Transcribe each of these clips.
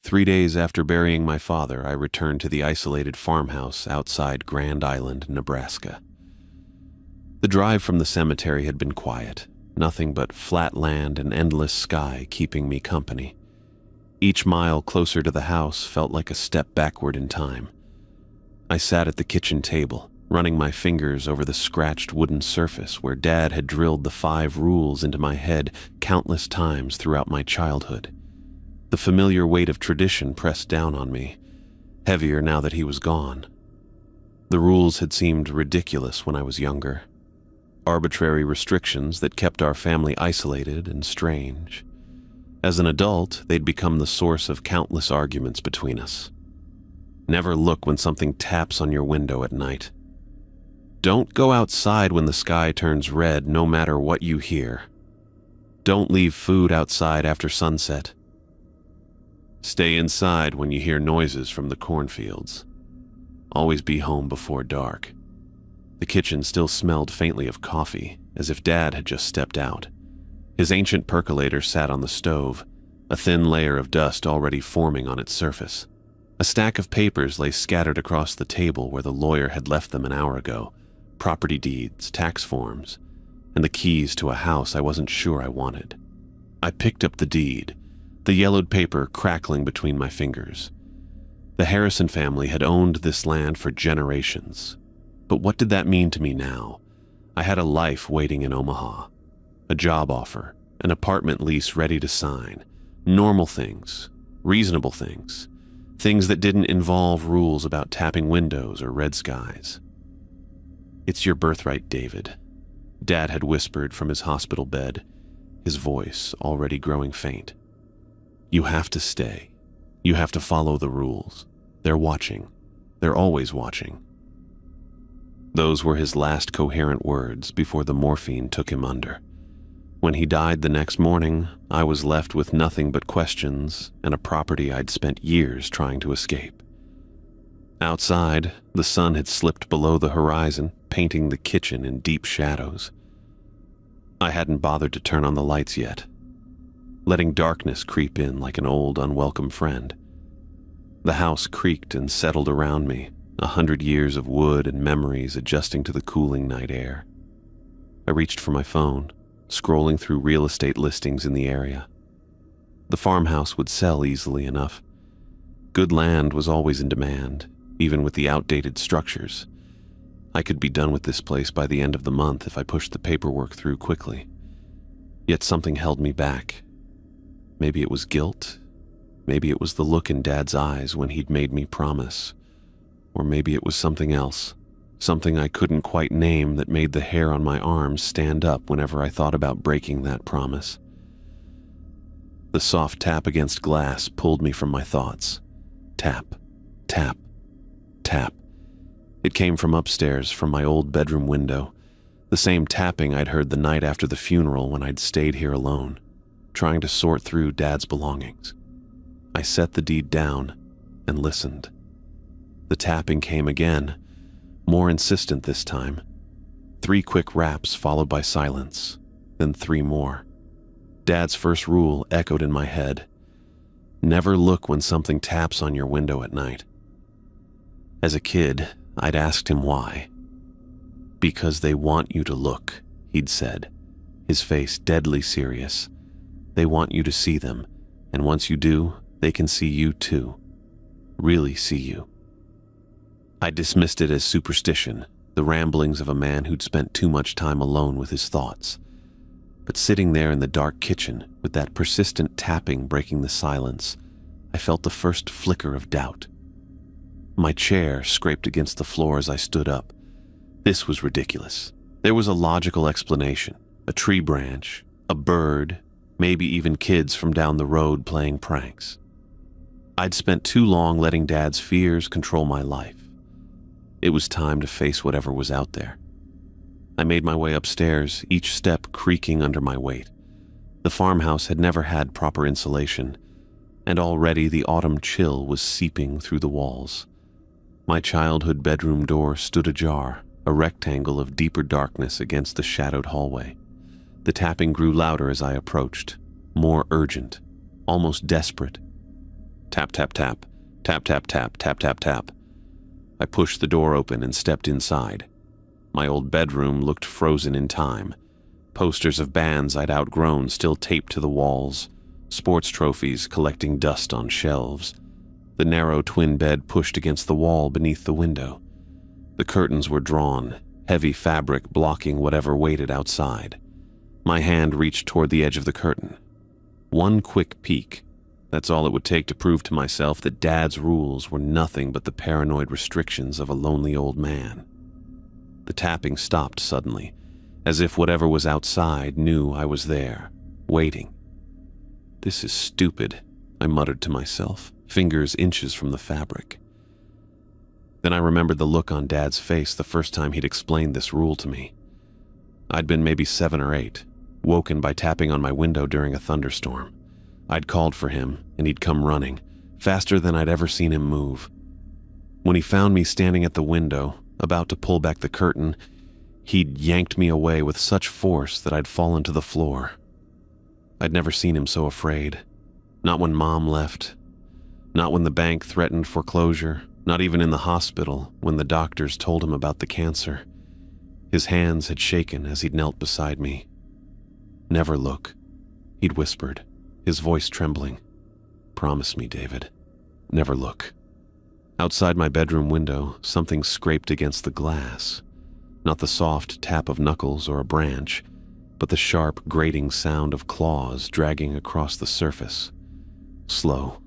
3 days after burying my father, I returned to the isolated farmhouse outside Grand Island, Nebraska. The drive from the cemetery had been quiet, nothing but flat land and endless sky keeping me company. Each mile closer to the house felt like a step backward in time. I sat at the kitchen table, running my fingers over the scratched wooden surface where Dad had drilled the 5 rules into my head countless times throughout my childhood. The familiar weight of tradition pressed down on me, heavier now that he was gone. The rules had seemed ridiculous when I was younger. Arbitrary restrictions that kept our family isolated and strange. As an adult, they'd become the source of countless arguments between us. Never look when something taps on your window at night. Don't go outside when the sky turns red, no matter what you hear. Don't leave food outside after sunset. Stay inside when you hear noises from the cornfields. Always be home before dark. The kitchen still smelled faintly of coffee, as if Dad had just stepped out. His ancient percolator sat on the stove, a thin layer of dust already forming on its surface. A stack of papers lay scattered across the table where the lawyer had left them an hour ago. Property deeds, tax forms, and the keys to a house I wasn't sure I wanted. I picked up the deed, the yellowed paper crackling between my fingers. The Harrison family had owned this land for generations. But what did that mean to me now? I had a life waiting in Omaha. A job offer, an apartment lease ready to sign. Normal things, reasonable things. Things that didn't involve rules about tapping windows or red skies. "It's your birthright, David," Dad had whispered from his hospital bed, his voice already growing faint. "You have to stay. You have to follow the rules. They're watching. They're always watching." Those were his last coherent words before the morphine took him under. When he died the next morning, I was left with nothing but questions and a property I'd spent years trying to escape. Outside, the sun had slipped below the horizon, painting the kitchen in deep shadows. I hadn't bothered to turn on the lights yet, letting darkness creep in like an old, unwelcome friend. The house creaked and settled around me, 100 years of wood and memories adjusting to the cooling night air. I reached for my phone, scrolling through real estate listings in the area. The farmhouse would sell easily enough. Good land was always in demand, even with the outdated structures. I could be done with this place by the end of the month if I pushed the paperwork through quickly. Yet something held me back. Maybe it was guilt. Maybe it was the look in Dad's eyes when he'd made me promise. Or maybe it was something else, something I couldn't quite name that made the hair on my arms stand up whenever I thought about breaking that promise. The soft tap against glass pulled me from my thoughts. Tap, tap, tap. It came from upstairs, from my old bedroom window, the same tapping I'd heard the night after the funeral when I'd stayed here alone, trying to sort through Dad's belongings. I set the deed down and listened. The tapping came again, more insistent this time. 3 quick raps followed by silence, then 3 more. Dad's first rule echoed in my head. Never look when something taps on your window at night. As a kid, I'd asked him why. "Because they want you to look," he'd said, his face deadly serious. "They want you to see them, and once you do, they can see you too. Really see you." I dismissed it as superstition, the ramblings of a man who'd spent too much time alone with his thoughts. But sitting there in the dark kitchen, with that persistent tapping breaking the silence, I felt the first flicker of doubt. My chair scraped against the floor as I stood up. This was ridiculous. There was a logical explanation. A tree branch, a bird, maybe even kids from down the road playing pranks. I'd spent too long letting Dad's fears control my life. It was time to face whatever was out there. I made my way upstairs, each step creaking under my weight. The farmhouse had never had proper insulation, and already the autumn chill was seeping through the walls. My childhood bedroom door stood ajar, a rectangle of deeper darkness against the shadowed hallway. The tapping grew louder as I approached, more urgent, almost desperate. Tap, tap, tap. Tap, tap, tap, tap, tap, tap. I pushed the door open and stepped inside. My old bedroom looked frozen in time. Posters of bands I'd outgrown still taped to the walls, sports trophies collecting dust on shelves, the narrow twin bed pushed against the wall beneath the window. The curtains were drawn, heavy fabric blocking whatever waited outside. My hand reached toward the edge of the curtain. One quick peek. That's all it would take to prove to myself that Dad's rules were nothing but the paranoid restrictions of a lonely old man. The tapping stopped suddenly, as if whatever was outside knew I was there, waiting. "This is stupid," I muttered to myself, fingers inches from the fabric. Then I remembered the look on Dad's face the first time he'd explained this rule to me. I'd been maybe 7 or 8, woken by tapping on my window during a thunderstorm. I'd called for him, and he'd come running, faster than I'd ever seen him move. When he found me standing at the window, about to pull back the curtain, he'd yanked me away with such force that I'd fallen to the floor. I'd never seen him so afraid. Not when Mom left. Not when the bank threatened foreclosure. Not even in the hospital when the doctors told him about the cancer. His hands had shaken as he'd knelt beside me. "Never look," he'd whispered, his voice trembling. "Promise me, David. Never look." Outside my bedroom window, something scraped against the glass. Not the soft tap of knuckles or a branch, but the sharp, grating sound of claws dragging across the surface. Slow,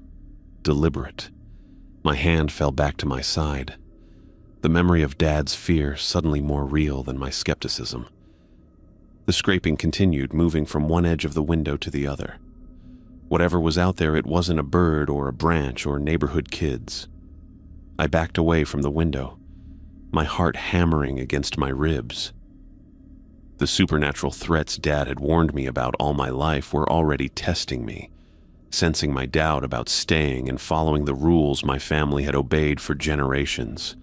deliberate. My hand fell back to my side. The memory of Dad's fear suddenly more real than my skepticism. The scraping continued, moving from one edge of the window to the other. Whatever was out there, it wasn't a bird or a branch or neighborhood kids. I backed away from the window, my heart hammering against my ribs. The supernatural threats Dad had warned me about all my life were already testing me, sensing my doubt about staying and following the rules my family had obeyed for generations.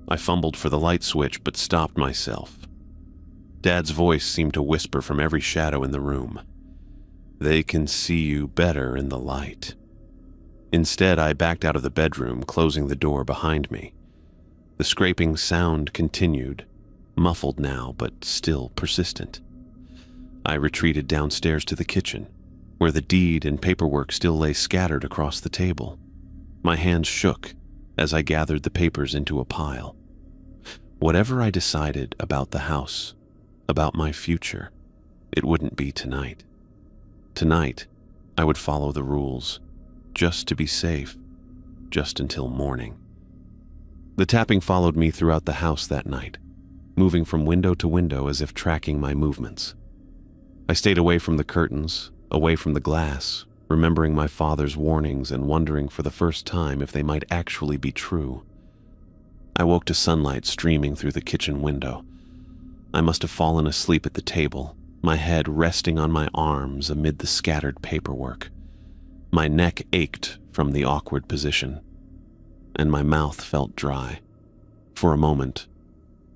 I fumbled for the light switch but stopped myself. Dad's voice seemed to whisper from every shadow in the room. "They can see you better in the light." Instead, I backed out of the bedroom, closing the door behind me. The scraping sound continued, muffled now but still persistent. I retreated downstairs to the kitchen, where the deed and paperwork still lay scattered across the table. My hands shook as I gathered the papers into a pile. Whatever I decided about the house, about my future, it wouldn't be tonight. Tonight, I would follow the rules, just to be safe, just until morning. The tapping followed me throughout the house that night, moving from window to window as if tracking my movements. I stayed away from the curtains, away from the glass, remembering my father's warnings and wondering for the first time if they might actually be true. I woke to sunlight streaming through the kitchen window. I must have fallen asleep at the table, my head resting on my arms amid the scattered paperwork. My neck ached from the awkward position, and my mouth felt dry. For a moment,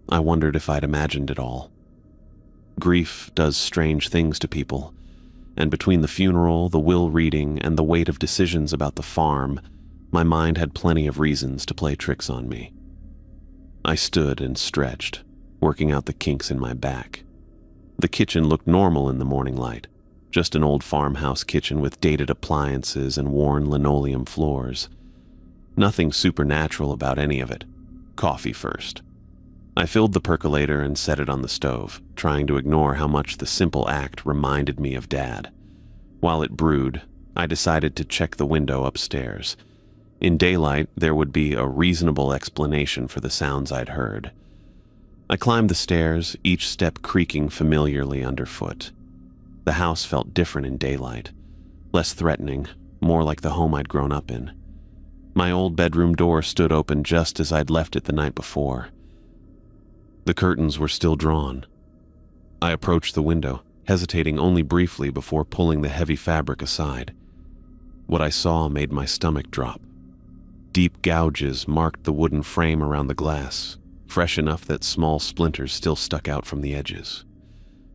I wondered if I'd imagined it all. Grief does strange things to people, and between the funeral, the will reading, and the weight of decisions about the farm, my mind had plenty of reasons to play tricks on me. I stood and stretched, working out the kinks in my back. The kitchen looked normal in the morning light, just an old farmhouse kitchen with dated appliances and worn linoleum floors. Nothing supernatural about any of it. Coffee first. I filled the percolator and set it on the stove, trying to ignore how much the simple act reminded me of Dad. While it brewed, I decided to check the window upstairs. In daylight, there would be a reasonable explanation for the sounds I'd heard. I climbed the stairs, each step creaking familiarly underfoot. The house felt different in daylight, less threatening, more like the home I'd grown up in. My old bedroom door stood open just as I'd left it the night before. The curtains were still drawn. I approached the window, hesitating only briefly before pulling the heavy fabric aside. What I saw made my stomach drop. Deep gouges marked the wooden frame around the glass, fresh enough that small splinters still stuck out from the edges.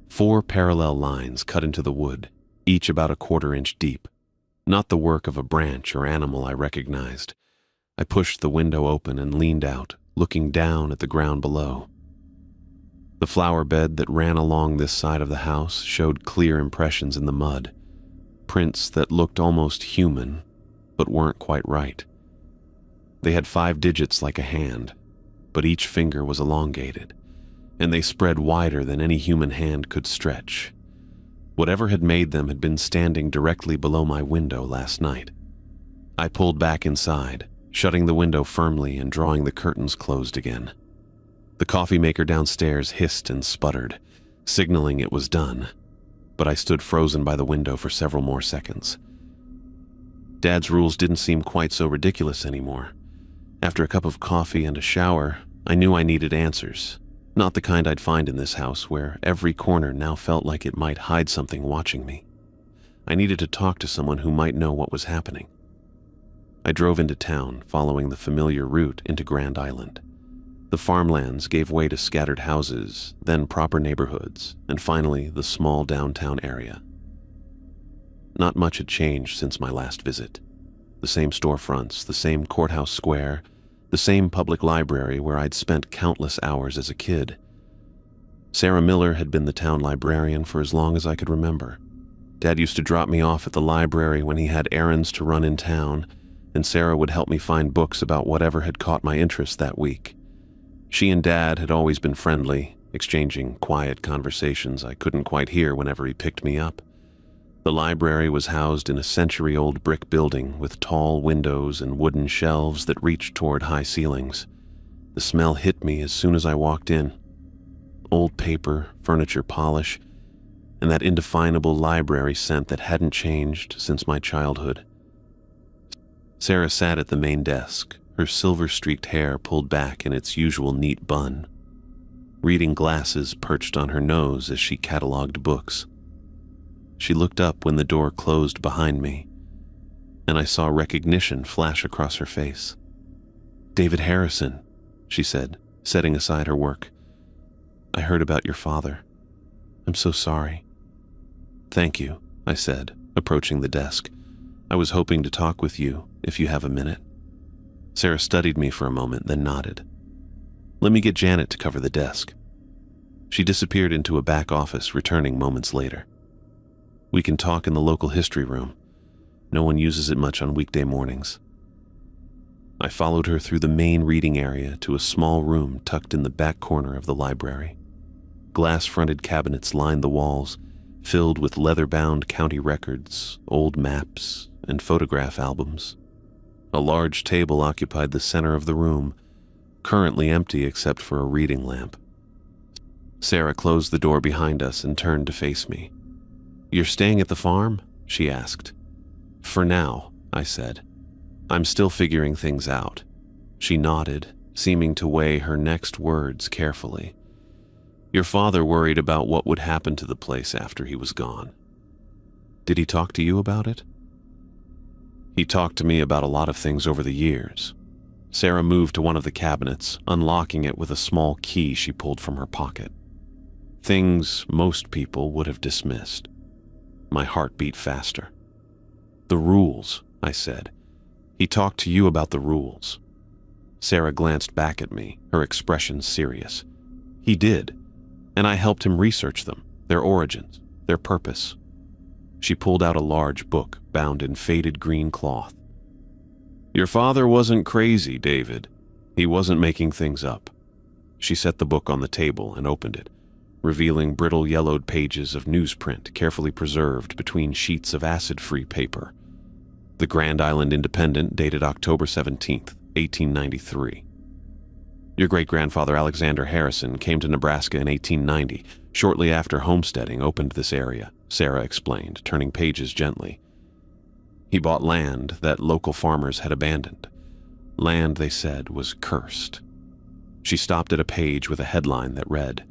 4 parallel lines cut into the wood, each about a 1/4 inch deep. not the work of a branch or animal I recognized. I pushed the window open and leaned out, looking down at the ground below. The flower bed that ran along this side of the house showed clear impressions in the mud, prints that looked almost human, but weren't quite right. They had 5 digits like a hand, but each finger was elongated, and they spread wider than any human hand could stretch. Whatever had made them had been standing directly below my window last night. I pulled back inside, shutting the window firmly and drawing the curtains closed again. The coffee maker downstairs hissed and sputtered, signaling it was done, but I stood frozen by the window for several more seconds. Dad's rules didn't seem quite so ridiculous anymore. After a cup of coffee and a shower, I knew I needed answers, not the kind I'd find in this house where every corner now felt like it might hide something watching me. I needed to talk to someone who might know what was happening. I drove into town, following the familiar route into Grand Island. The farmlands gave way to scattered houses, then proper neighborhoods, and finally the small downtown area. Not much had changed since my last visit. The same storefronts, the same courthouse square, the same public library where I'd spent countless hours as a kid. Sarah Miller had been the town librarian for as long as I could remember. Dad used to drop me off at the library when he had errands to run in town, and Sarah would help me find books about whatever had caught my interest that week. She and Dad had always been friendly, exchanging quiet conversations I couldn't quite hear whenever he picked me up. The library was housed in a century-old brick building with tall windows and wooden shelves that reached toward high ceilings. The smell hit me as soon as I walked in. Old paper, furniture polish, and that indefinable library scent that hadn't changed since my childhood. Sarah sat at the main desk, her silver-streaked hair pulled back in its usual neat bun. Reading glasses perched on her nose as she cataloged books. She looked up when the door closed behind me, and I saw recognition flash across her face. "David Harrison," she said, setting aside her work. "I heard about your father. I'm so sorry." "Thank you," I said, approaching the desk. "I was hoping to talk with you, if you have a minute." Sarah studied me for a moment, then nodded. "Let me get Janet to cover the desk." She disappeared into a back office, returning moments later. "We can talk in the local history room. No one uses it much on weekday mornings." I followed her through the main reading area to a small room tucked in the back corner of the library. Glass-fronted cabinets lined the walls, filled with leather-bound county records, old maps, and photograph albums. A large table occupied the center of the room, currently empty except for a reading lamp. Sarah closed the door behind us and turned to face me. "You're staying at the farm?" she asked. "For now," I said. "I'm still figuring things out." She nodded, seeming to weigh her next words carefully. "Your father worried about what would happen to the place after he was gone. Did he talk to you about it?" "He talked to me about a lot of things over the years." Sarah moved to one of the cabinets, unlocking it with a small key she pulled from her pocket. Things most people would have dismissed. My heart beat faster. "The rules," I said. "He talked to you about the rules." Sarah glanced back at me, her expression serious. "He did, and I helped him research them, their origins, their purpose." She pulled out a large book bound in faded green cloth. "Your father wasn't crazy, David. He wasn't making things up." She set the book on the table and opened it, revealing brittle yellowed pages of newsprint carefully preserved between sheets of acid-free paper. The Grand Island Independent, dated October 17th, 1893. "Your great-grandfather Alexander Harrison came to Nebraska in 1890, shortly after homesteading opened this area," Sarah explained, turning pages gently. "He bought land that local farmers had abandoned. Land, they said, was cursed." She stopped at a page with a headline that read,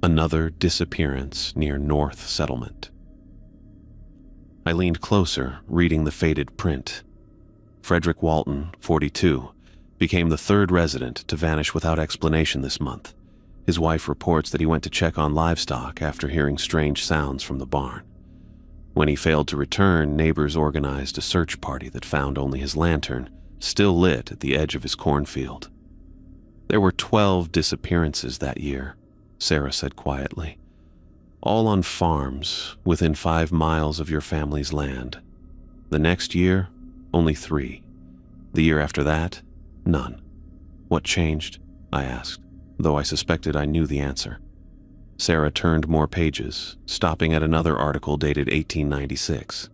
"Another disappearance near North Settlement." I leaned closer, reading the faded print. Frederick Walton, 42, became the 3rd resident to vanish without explanation this month. His wife reports that he went to check on livestock after hearing strange sounds from the barn. When he failed to return, neighbors organized a search party that found only his lantern, still lit at the edge of his cornfield. There were 12 disappearances that year, Sarah said quietly, all on farms within 5 miles of your family's land. The next year, only 3. The year after that, none. What changed? I asked, though I suspected I knew the answer. Sarah turned more pages, stopping at another article dated 1896.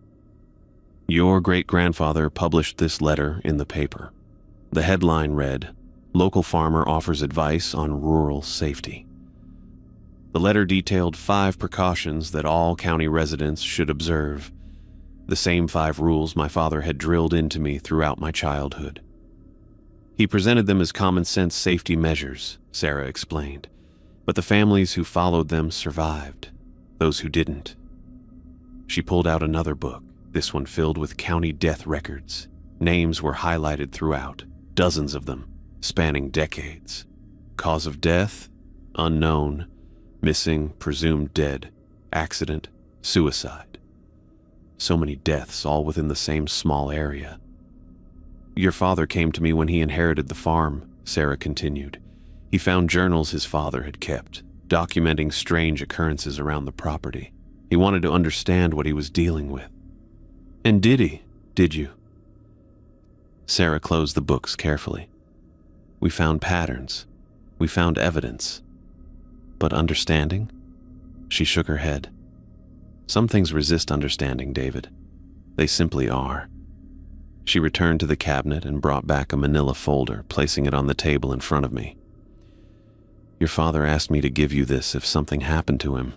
Your great-grandfather published this letter in the paper. The headline read, "Local farmer offers advice on rural safety." The letter detailed 5 precautions that all county residents should observe, the same 5 rules my father had drilled into me throughout my childhood. He presented them as common-sense safety measures, Sarah explained, but the families who followed them survived, those who didn't. She pulled out another book, this one filled with county death records. Names were highlighted throughout, dozens of them, spanning decades. Cause of death? Unknown. Missing, presumed dead. Accident, suicide. So many deaths, all within the same small area. Your father came to me when he inherited the farm, Sarah continued. He found journals his father had kept, documenting strange occurrences around the property. He wanted to understand what he was dealing with. And did he? Did you? Sarah closed the books carefully. We found patterns. We found evidence. But understanding? She shook her head. Some things resist understanding, David. They simply are. She returned to the cabinet and brought back a manila folder, placing it on the table in front of me. Your father asked me to give you this if something happened to him.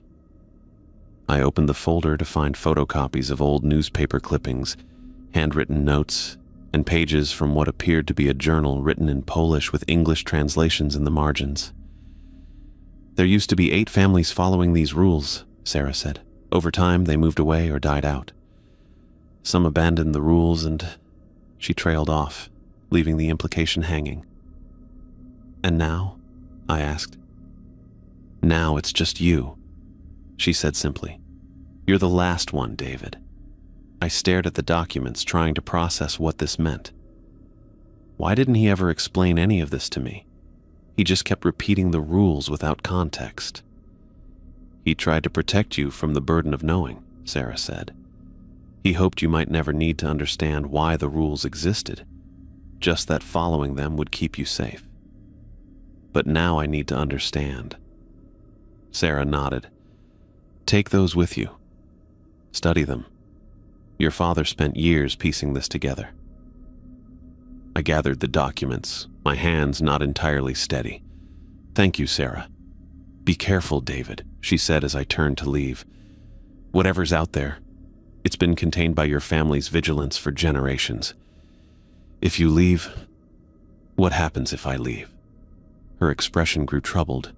I opened the folder to find photocopies of old newspaper clippings, handwritten notes, and pages from what appeared to be a journal written in Polish with English translations in the margins. There used to be 8 families following these rules, Sarah said. Over time, they moved away or died out. Some abandoned the rules and she trailed off, leaving the implication hanging. And now? I asked. Now it's just you, she said simply. You're the last one, David. I stared at the documents, trying to process what this meant. Why didn't he ever explain any of this to me? He just kept repeating the rules without context. He tried to protect you from the burden of knowing, Sarah said. He hoped you might never need to understand why the rules existed, just that following them would keep you safe. But now I need to understand. Sarah nodded. Take those with you. Study them. Your father spent years piecing this together. I gathered the documents, my hands not entirely steady. Thank you, Sarah. Be careful, David, she said as I turned to leave. Whatever's out there, it's been contained by your family's vigilance for generations. If you leave, what happens if I leave? Her expression grew troubled.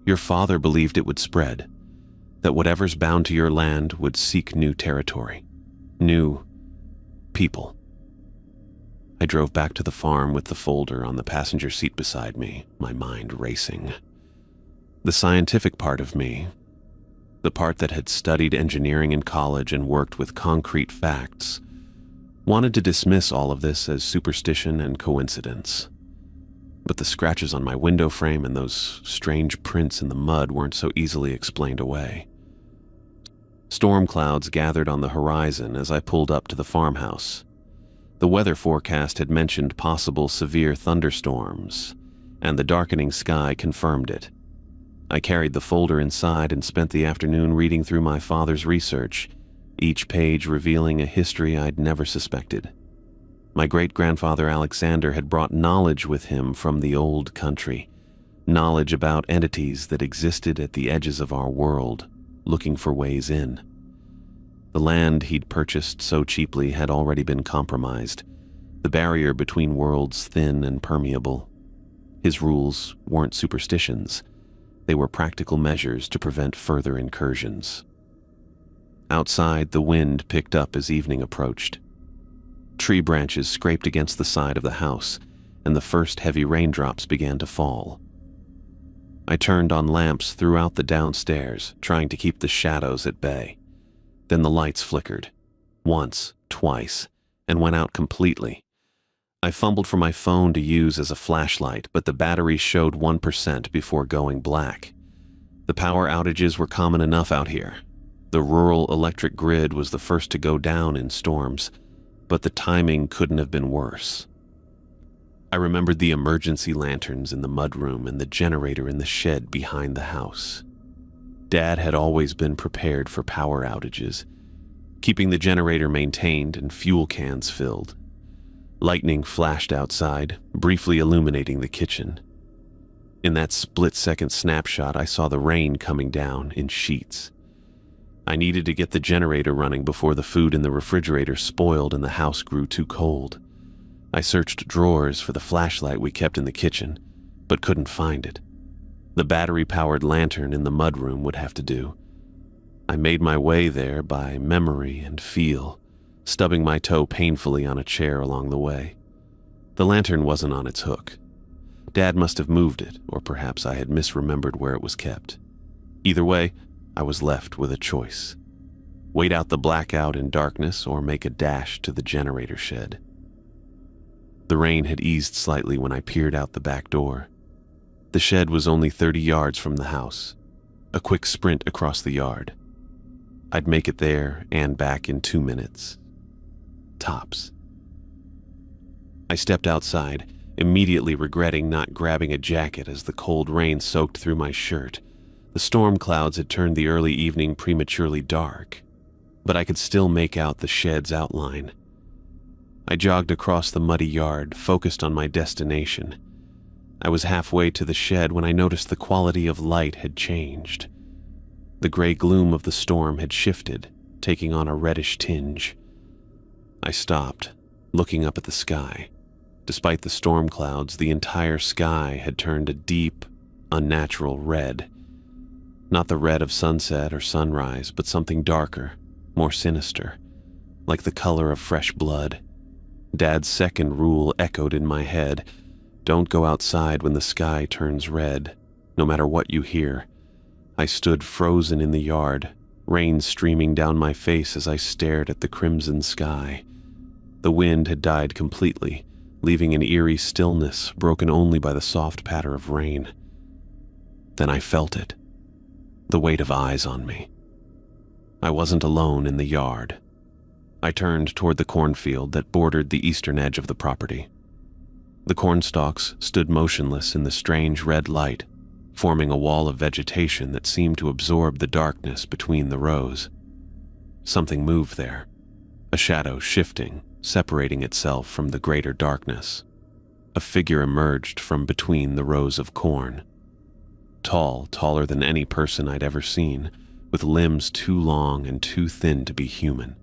Your father believed it would spread, that whatever's bound to your land would seek new territory, new people. I drove back to the farm with the folder on the passenger seat beside me, my mind racing. The scientific part of me, the part that had studied engineering in college and worked with concrete facts, wanted to dismiss all of this as superstition and coincidence. But the scratches on my window frame and those strange prints in the mud weren't so easily explained away. Storm clouds gathered on the horizon as I pulled up to the farmhouse. The weather forecast had mentioned possible severe thunderstorms, and the darkening sky confirmed it. I carried the folder inside and spent the afternoon reading through my father's research, each page revealing a history I'd never suspected. My great-grandfather Alexander had brought knowledge with him from the old country, knowledge about entities that existed at the edges of our world, looking for ways in. The land he'd purchased so cheaply had already been compromised, the barrier between worlds thin and permeable. His rules weren't superstitions. They were practical measures to prevent further incursions. Outside, the wind picked up as evening approached. Tree branches scraped against the side of the house, and the first heavy raindrops began to fall. I turned on lamps throughout the downstairs, trying to keep the shadows at bay. Then the lights flickered. Once, twice, and went out completely. I fumbled for my phone to use as a flashlight, but the battery showed 1% before going black. The power outages were common enough out here. The rural electric grid was the first to go down in storms, but the timing couldn't have been worse. I remembered the emergency lanterns in the mudroom and the generator in the shed behind the house. Dad had always been prepared for power outages, keeping the generator maintained and fuel cans filled. Lightning flashed outside, briefly illuminating the kitchen. In that split-second snapshot, I saw the rain coming down in sheets. I needed to get the generator running before the food in the refrigerator spoiled and the house grew too cold. I searched drawers for the flashlight we kept in the kitchen, but couldn't find it. The battery-powered lantern in the mudroom would have to do. I made my way there by memory and feel, stubbing my toe painfully on a chair along the way. The lantern wasn't on its hook. Dad must have moved it, or perhaps I had misremembered where it was kept. Either way, I was left with a choice. Wait out the blackout in darkness or make a dash to the generator shed. The rain had eased slightly when I peered out the back door. The shed was only 30 yards from the house, a quick sprint across the yard. I'd make it there and back in 2 minutes. Tops. I stepped outside, immediately regretting not grabbing a jacket as the cold rain soaked through my shirt. The storm clouds had turned the early evening prematurely dark, but I could still make out the shed's outline. I jogged across the muddy yard, focused on my destination. I was halfway to the shed when I noticed the quality of light had changed. The gray gloom of the storm had shifted, taking on a reddish tinge. I stopped, looking up at the sky. Despite the storm clouds, the entire sky had turned a deep, unnatural red. Not the red of sunset or sunrise, but something darker, more sinister, like the color of fresh blood. Dad's second rule echoed in my head: don't go outside when the sky turns red, no matter what you hear. I stood frozen in the yard, rain streaming down my face as I stared at the crimson sky. The wind had died completely, leaving an eerie stillness broken only by the soft patter of rain. Then I felt it, the weight of eyes on me. I wasn't alone in the yard. I turned toward the cornfield that bordered the eastern edge of the property. The cornstalks stood motionless in the strange red light, forming a wall of vegetation that seemed to absorb the darkness between the rows. Something moved there, a shadow shifting, separating itself from the greater darkness. A figure emerged from between the rows of corn. Taller than any person I'd ever seen, with limbs too long and too thin to be human.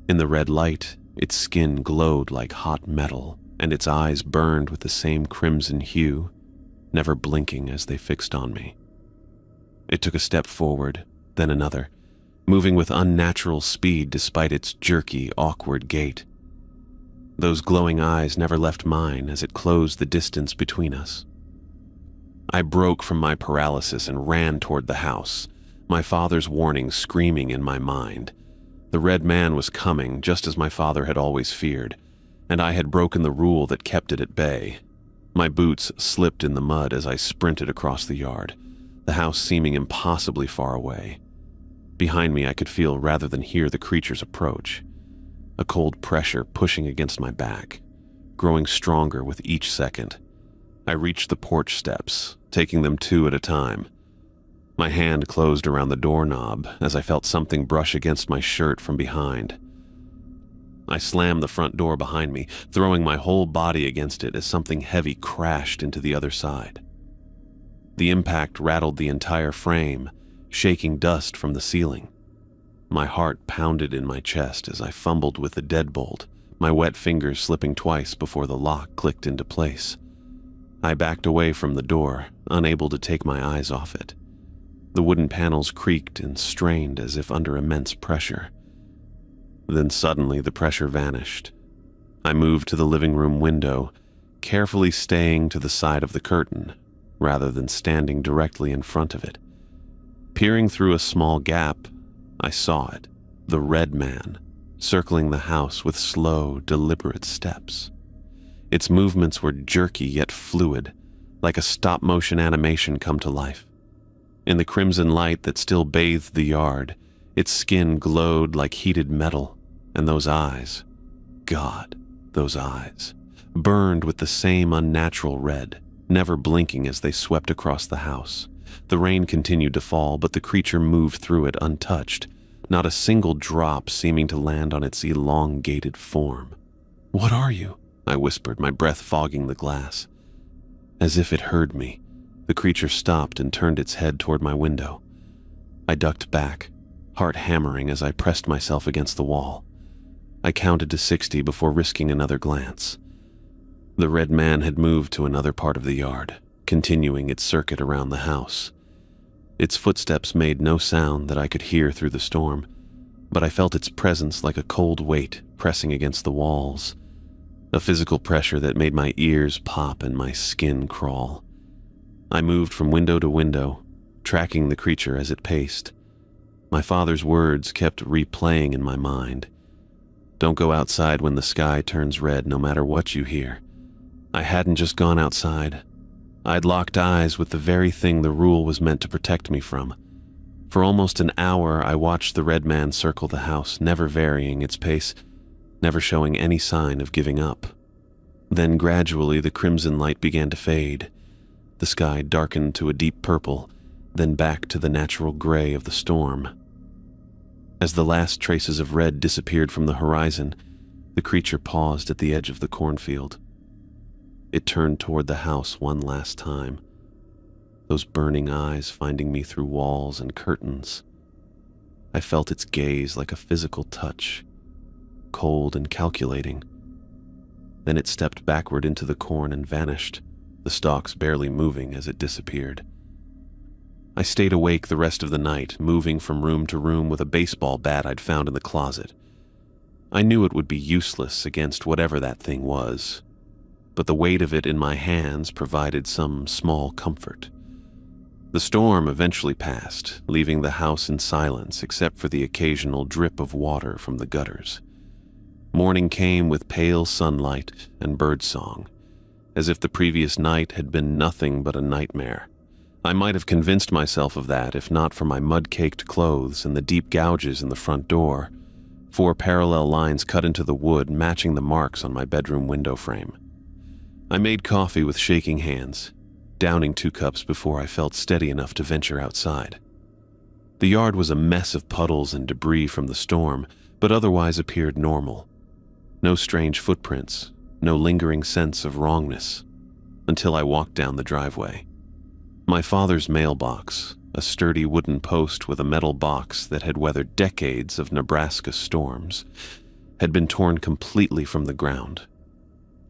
In the red light, its skin glowed like hot metal, and its eyes burned with the same crimson hue, never blinking as they fixed on me. It took a step forward, then another, moving with unnatural speed despite its jerky, awkward gait. Those glowing eyes never left mine as it closed the distance between us. I broke from my paralysis and ran toward the house, my father's warning screaming in my mind. The red man was coming, just as my father had always feared, and I had broken the rule that kept it at bay. My boots slipped in the mud as I sprinted across the yard, the house seeming impossibly far away. Behind me, I could feel rather than hear the creature's approach, a cold pressure pushing against my back, growing stronger with each second. I reached the porch steps, taking them 2 at a time. My hand closed around the doorknob as I felt something brush against my shirt from behind. I slammed the front door behind me, throwing my whole body against it as something heavy crashed into the other side. The impact rattled the entire frame, shaking dust from the ceiling. My heart pounded in my chest as I fumbled with the deadbolt, my wet fingers slipping twice before the lock clicked into place. I backed away from the door, unable to take my eyes off it. The wooden panels creaked and strained as if under immense pressure. Then suddenly the pressure vanished. I moved to the living room window, carefully staying to the side of the curtain, rather than standing directly in front of it. Peering through a small gap, I saw it, The red man, circling the house with slow, deliberate steps. Its movements were jerky yet fluid, like a stop-motion animation come to life. In the crimson light that still bathed the yard, its skin glowed like heated metal, and those eyes, God, those eyes, burned with the same unnatural red, never blinking as they swept across the house. The rain continued to fall, but the creature moved through it untouched, not a single drop seeming to land on its elongated form. "What are you?" I whispered, my breath fogging the glass. As if it heard me, the creature stopped and turned its head toward my window. I ducked back, heart hammering as I pressed myself against the wall. I counted to 60 before risking another glance. The red man had moved to another part of the yard, continuing its circuit around the house. Its footsteps made no sound that I could hear through the storm, but I felt its presence like a cold weight pressing against the walls, a physical pressure that made my ears pop and my skin crawl. I moved from window to window, tracking the creature as it paced. My father's words kept replaying in my mind. Don't go outside when the sky turns red, no matter what you hear. I hadn't just gone outside. I'd locked eyes with the very thing the rule was meant to protect me from. For almost an hour, I watched the red man circle the house, never varying its pace, never showing any sign of giving up. Then gradually the crimson light began to fade. The sky darkened to a deep purple, then back to the natural gray of the storm. As the last traces of red disappeared from the horizon, the creature paused at the edge of the cornfield. It turned toward the house one last time, those burning eyes finding me through walls and curtains. I felt its gaze like a physical touch, cold and calculating. Then it stepped backward into the corn and vanished, the stalks barely moving as it disappeared. I stayed awake the rest of the night, moving from room to room with a baseball bat I'd found in the closet. I knew it would be useless against whatever that thing was, but the weight of it in my hands provided some small comfort. The storm eventually passed, leaving the house in silence except for the occasional drip of water from the gutters. Morning came with pale sunlight and birdsong, as if the previous night had been nothing but a nightmare. I might have convinced myself of that if not for my mud-caked clothes and the deep gouges in the front door, 4 parallel lines cut into the wood matching the marks on my bedroom window frame. I made coffee with shaking hands, downing 2 cups before I felt steady enough to venture outside. The yard was a mess of puddles and debris from the storm, but otherwise appeared normal. No strange footprints, no lingering sense of wrongness, until I walked down the driveway. My father's mailbox, a sturdy wooden post with a metal box that had weathered decades of Nebraska storms, had been torn completely from the ground.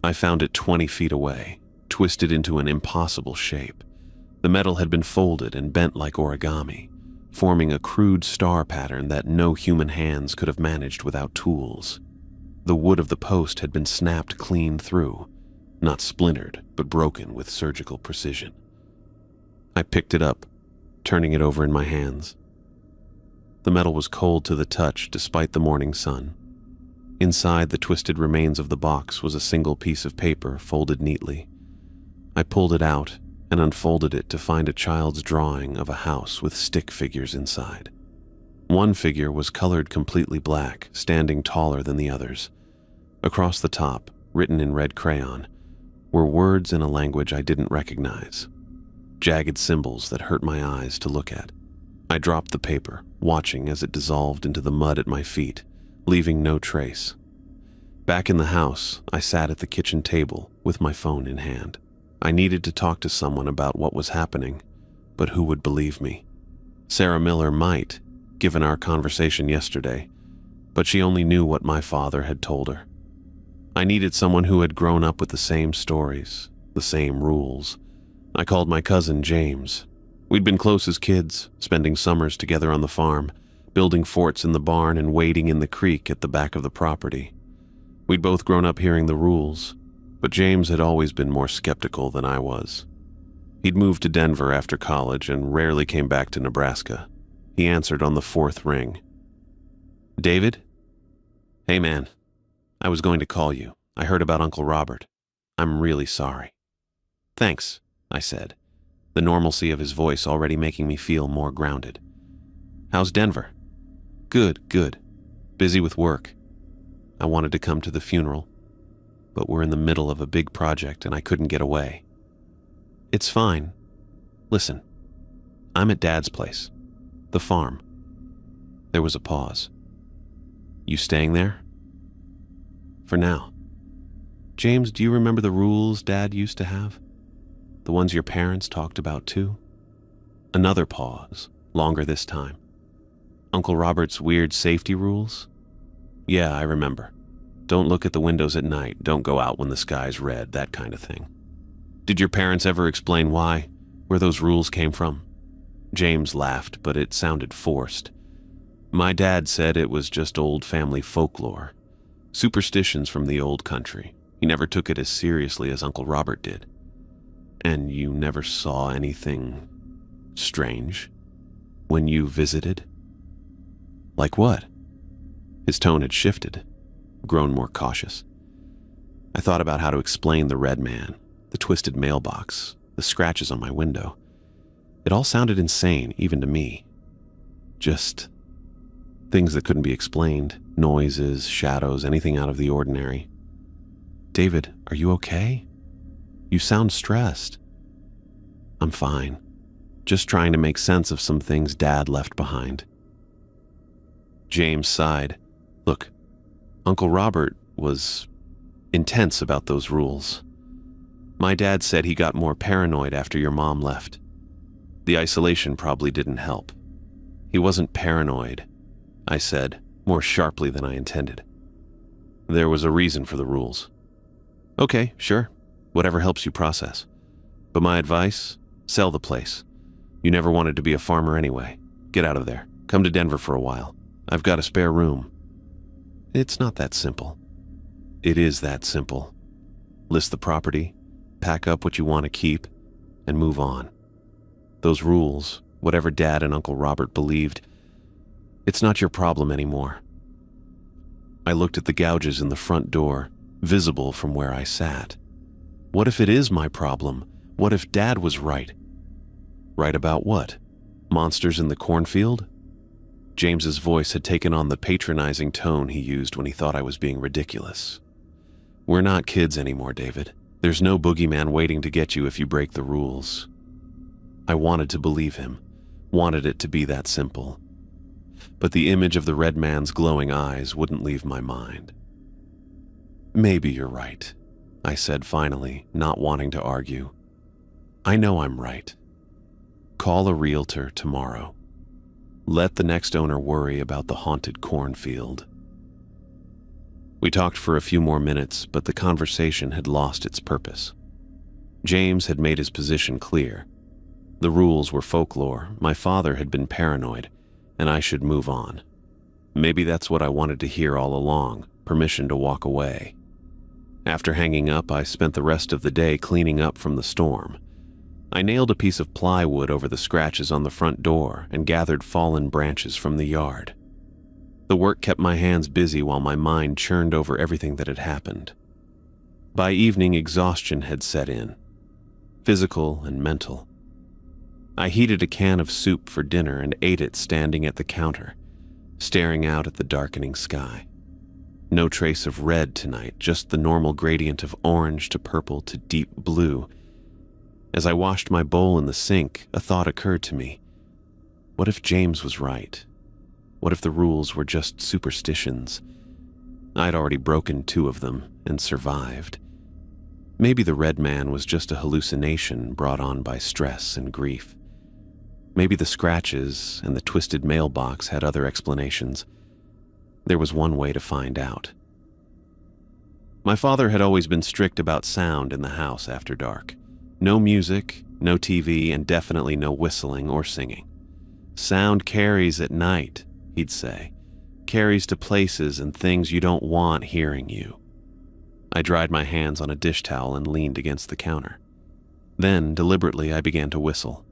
I found it 20 feet away, twisted into an impossible shape. The metal had been folded and bent like origami, forming a crude star pattern that no human hands could have managed without tools. The wood of the post had been snapped clean through, not splintered, but broken with surgical precision. I picked it up, turning it over in my hands. The metal was cold to the touch despite the morning sun. Inside the twisted remains of the box was a single piece of paper folded neatly. I pulled it out and unfolded it to find a child's drawing of a house with stick figures inside. One figure was colored completely black, standing taller than the others. Across the top, written in red crayon, were words in a language I didn't recognize. Jagged symbols that hurt my eyes to look at. I dropped the paper, watching as it dissolved into the mud at my feet, leaving no trace. Back in the house, I sat at the kitchen table with my phone in hand. I needed to talk to someone about what was happening, but who would believe me? Sarah Miller might, given our conversation yesterday, but she only knew what my father had told her. I needed someone who had grown up with the same stories, the same rules. I called my cousin James. We'd been close as kids, spending summers together on the farm, building forts in the barn and wading in the creek at the back of the property. We'd both grown up hearing the rules, but James had always been more skeptical than I was. He'd moved to Denver after college and rarely came back to Nebraska. He answered on the 4th ring. David? Hey man, I was going to call you. I heard about Uncle Robert. I'm really sorry. Thanks, I said, the normalcy of his voice already making me feel more grounded. How's Denver? Good, good. Busy with work. I wanted to come to the funeral, but we're in the middle of a big project and I couldn't get away. It's fine. Listen, I'm at Dad's place, the farm. There was a pause. You staying there? For now. James, do you remember the rules Dad used to have? The ones your parents talked about too? Another pause, longer this time. Uncle Robert's weird safety rules? Yeah, I remember. Don't look at the windows at night, don't go out when the sky's red, that kind of thing. Did your parents ever explain why, where those rules came from? James laughed, but it sounded forced. My dad said it was just old family folklore, superstitions from the old country. He never took it as seriously as Uncle Robert did. And you never saw anything strange when you visited? Like what? His tone had shifted, grown more cautious. I thought about how to explain the red man, the twisted mailbox, the scratches on my window. It all sounded insane, even to me. Just things that couldn't be explained, noises, shadows, anything out of the ordinary. David, are you okay? You sound stressed. I'm fine. Just trying to make sense of some things Dad left behind. James sighed. Look, Uncle Robert was intense about those rules. My dad said he got more paranoid after your mom left. The isolation probably didn't help. He wasn't paranoid, I said, more sharply than I intended. There was a reason for the rules. Okay, sure. Whatever helps you process. But my advice, sell the place. You never wanted to be a farmer anyway. Get out of there. Come to Denver for a while. I've got a spare room. It's not that simple. It is that simple. List the property, pack up what you want to keep, and move on. Those rules, whatever Dad and Uncle Robert believed, it's not your problem anymore. I looked at the gouges in the front door, visible from where I sat. What if it is my problem? What if Dad was right? Right about what? Monsters in the cornfield? James's voice had taken on the patronizing tone he used when he thought I was being ridiculous. We're not kids anymore, David. There's no boogeyman waiting to get you if you break the rules. I wanted to believe him, wanted it to be that simple. But the image of the red man's glowing eyes wouldn't leave my mind. Maybe you're right, I said finally, not wanting to argue. I know I'm right. Call a realtor tomorrow. Let the next owner worry about the haunted cornfield. We talked for a few more minutes, but the conversation had lost its purpose. James had made his position clear. The rules were folklore, my father had been paranoid, and I should move on. Maybe that's what I wanted to hear all along, permission to walk away. After hanging up, I spent the rest of the day cleaning up from the storm. I nailed a piece of plywood over the scratches on the front door and gathered fallen branches from the yard. The work kept my hands busy while my mind churned over everything that had happened. By evening, exhaustion had set in, physical and mental. I heated a can of soup for dinner and ate it standing at the counter, staring out at the darkening sky. No trace of red tonight, just the normal gradient of orange to purple to deep blue. As I washed my bowl in the sink, a thought occurred to me. What if James was right? What if the rules were just superstitions? I'd already broken 2 of them and survived. Maybe the red man was just a hallucination brought on by stress and grief. Maybe the scratches and the twisted mailbox had other explanations. There was one way to find out. My father had always been strict about sound in the house after dark. No music, no TV, and definitely no whistling or singing. Sound carries at night, he'd say. Carries to places and things you don't want hearing you. I dried my hands on a dish towel and leaned against the counter. Then, deliberately, I began to whistle.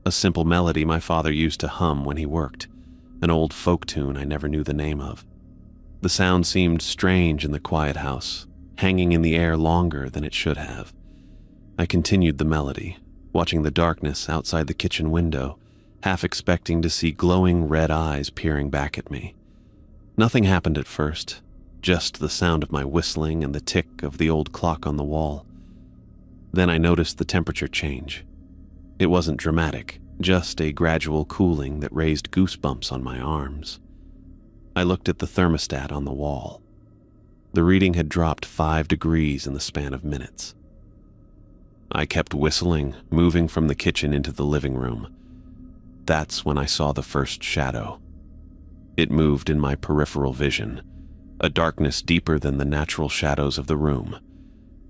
A simple melody my father used to hum when he worked. an old folk tune I never knew the name of. The sound seemed strange in the quiet house, hanging in the air longer than it should have. I continued the melody, watching the darkness outside the kitchen window, half expecting to see glowing red eyes peering back at me. Nothing happened at first, just the sound of my whistling and the tick of the old clock on the wall. Then I noticed the temperature change. It wasn't dramatic, just a gradual cooling that raised goosebumps on my arms. I looked at the thermostat on the wall. The reading had dropped 5 degrees in the span of minutes. I kept whistling, moving from the kitchen into the living room. That's when I saw the first shadow. It moved in my peripheral vision, a darkness deeper than the natural shadows of the room.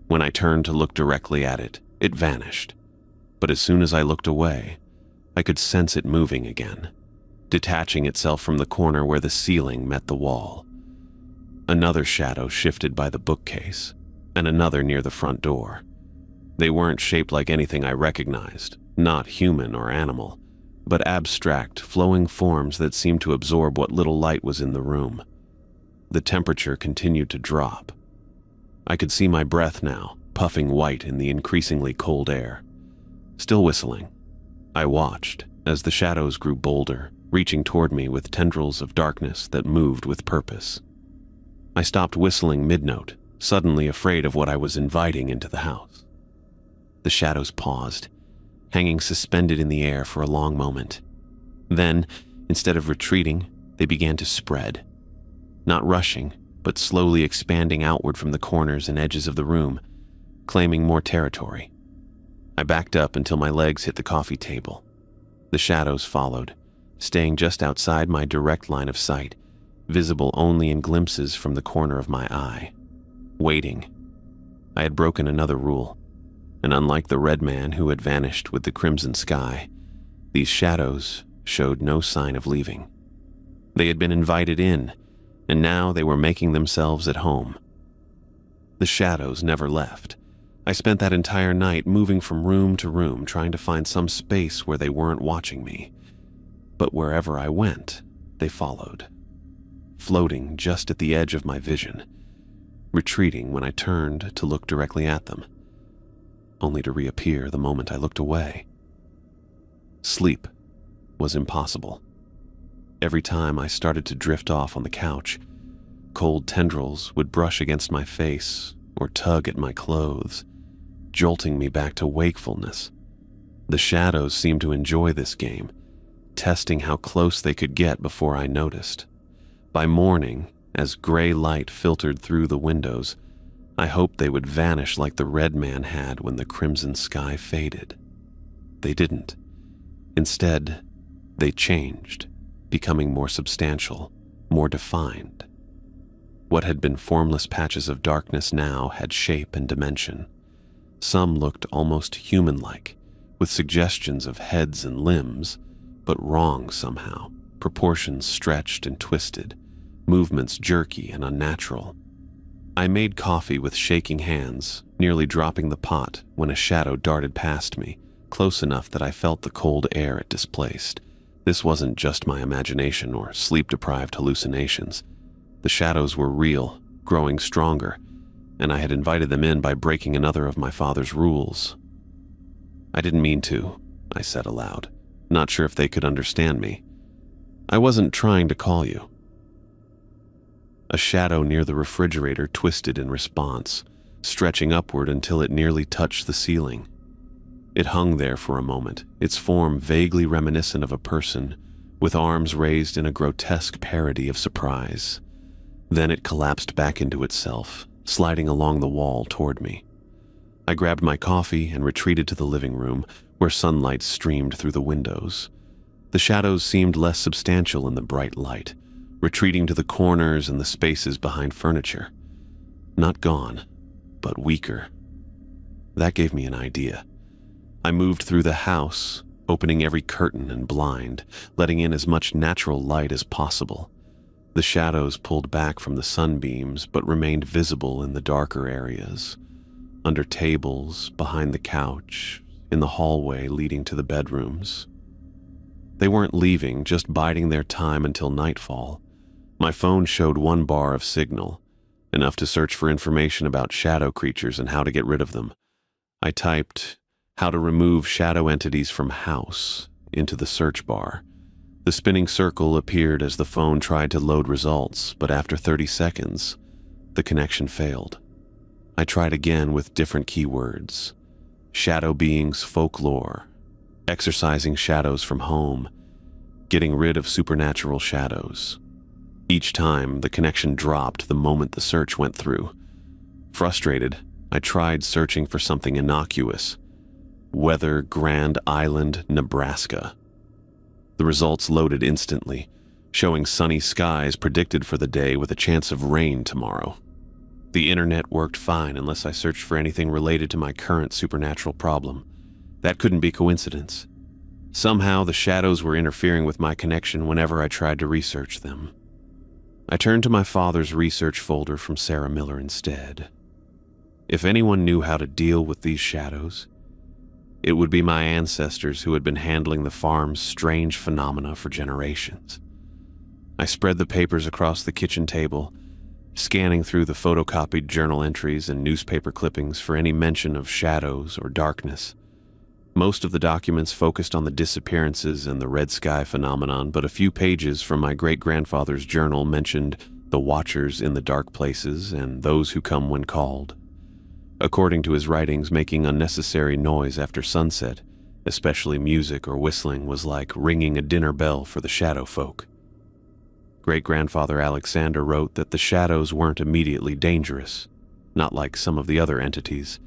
When I turned to look directly at it, it vanished. But as soon as I looked away, I could sense it moving again, detaching itself from the corner where the ceiling met the wall. Another shadow shifted by the bookcase, and another near the front door. They weren't shaped like anything I recognized, not human or animal, but abstract, flowing forms that seemed to absorb what little light was in the room. The temperature continued to drop. I could see my breath now, puffing white in the increasingly cold air. Still whistling, I watched as the shadows grew bolder, reaching toward me with tendrils of darkness that moved with purpose. I stopped whistling mid-note, suddenly afraid of what I was inviting into the house. The shadows paused, hanging suspended in the air for a long moment. Then, instead of retreating, they began to spread. Not rushing, but slowly expanding outward from the corners and edges of the room, claiming more territory. I backed up until my legs hit the coffee table. The shadows followed, staying just outside my direct line of sight, visible only in glimpses from the corner of my eye. Waiting. I had broken another rule, and unlike the red man who had vanished with the crimson sky, these shadows showed no sign of leaving. They had been invited in, and now they were making themselves at home. The shadows never left. I spent that entire night moving from room to room, trying to find some space where they weren't watching me. But wherever I went, they followed, floating just at the edge of my vision, retreating when I turned to look directly at them, only to reappear the moment I looked away. Sleep was impossible. Every time I started to drift off on the couch, cold tendrils would brush against my face or tug at my clothes, jolting me back to wakefulness. The shadows seemed to enjoy this game, testing how close they could get before I noticed. By morning, as gray light filtered through the windows, I hoped they would vanish like the red man had when the crimson sky faded. They didn't. Instead, they changed, becoming more substantial, more defined. What had been formless patches of darkness now had shape and dimension. Some looked almost human-like, with suggestions of heads and limbs, but wrong somehow, proportions stretched and twisted, movements jerky and unnatural. I made coffee with shaking hands, nearly dropping the pot when a shadow darted past me, close enough that I felt the cold air it displaced. This wasn't just my imagination or sleep-deprived hallucinations. The shadows were real, growing stronger, and I had invited them in by breaking another of my father's rules. I didn't mean to, I said aloud, not sure if they could understand me. I wasn't trying to call you. A shadow near the refrigerator twisted in response, stretching upward until it nearly touched the ceiling. It hung there for a moment, its form vaguely reminiscent of a person, with arms raised in a grotesque parody of surprise. Then it collapsed back into itself, sliding along the wall toward me. I grabbed my coffee and retreated to the living room, where sunlight streamed through the windows. The shadows seemed less substantial in the bright light, retreating to the corners and the spaces behind furniture. Not gone, but weaker. That gave me an idea. I moved through the house, opening every curtain and blind, letting in as much natural light as possible. The shadows pulled back from the sunbeams but remained visible in the darker areas, under tables, behind the couch, in the hallway leading to the bedrooms. They weren't leaving, just biding their time until nightfall. My phone showed 1 bar of signal, enough to search for information about shadow creatures and how to get rid of them. I typed, "How to remove shadow entities from house," into the search bar. The spinning circle appeared as the phone tried to load results, but after 30 seconds, the connection failed. I tried again with different keywords. Shadow beings folklore, exorcising shadows from home, getting rid of supernatural shadows. Each time, the connection dropped the moment the search went through. Frustrated, I tried searching for something innocuous. Weather, Grand Island, Nebraska. The results loaded instantly, showing sunny skies predicted for the day with a chance of rain tomorrow. The internet worked fine unless I searched for anything related to my current supernatural problem. That couldn't be coincidence. Somehow, the shadows were interfering with my connection whenever I tried to research them. I turned to my father's research folder from Sarah Miller instead. If anyone knew how to deal with these shadows, it would be my ancestors who had been handling the farm's strange phenomena for generations. I spread the papers across the kitchen table, scanning through the photocopied journal entries and newspaper clippings for any mention of shadows or darkness. Most of the documents focused on the disappearances and the red sky phenomenon, but a few pages from my great-grandfather's journal mentioned the watchers in the dark places and those who come when called. According to his writings, making unnecessary noise after sunset, especially music or whistling, was like ringing a dinner bell for the shadow folk. Great-grandfather Alexander wrote that the shadows weren't immediately dangerous, not like some of the other entities,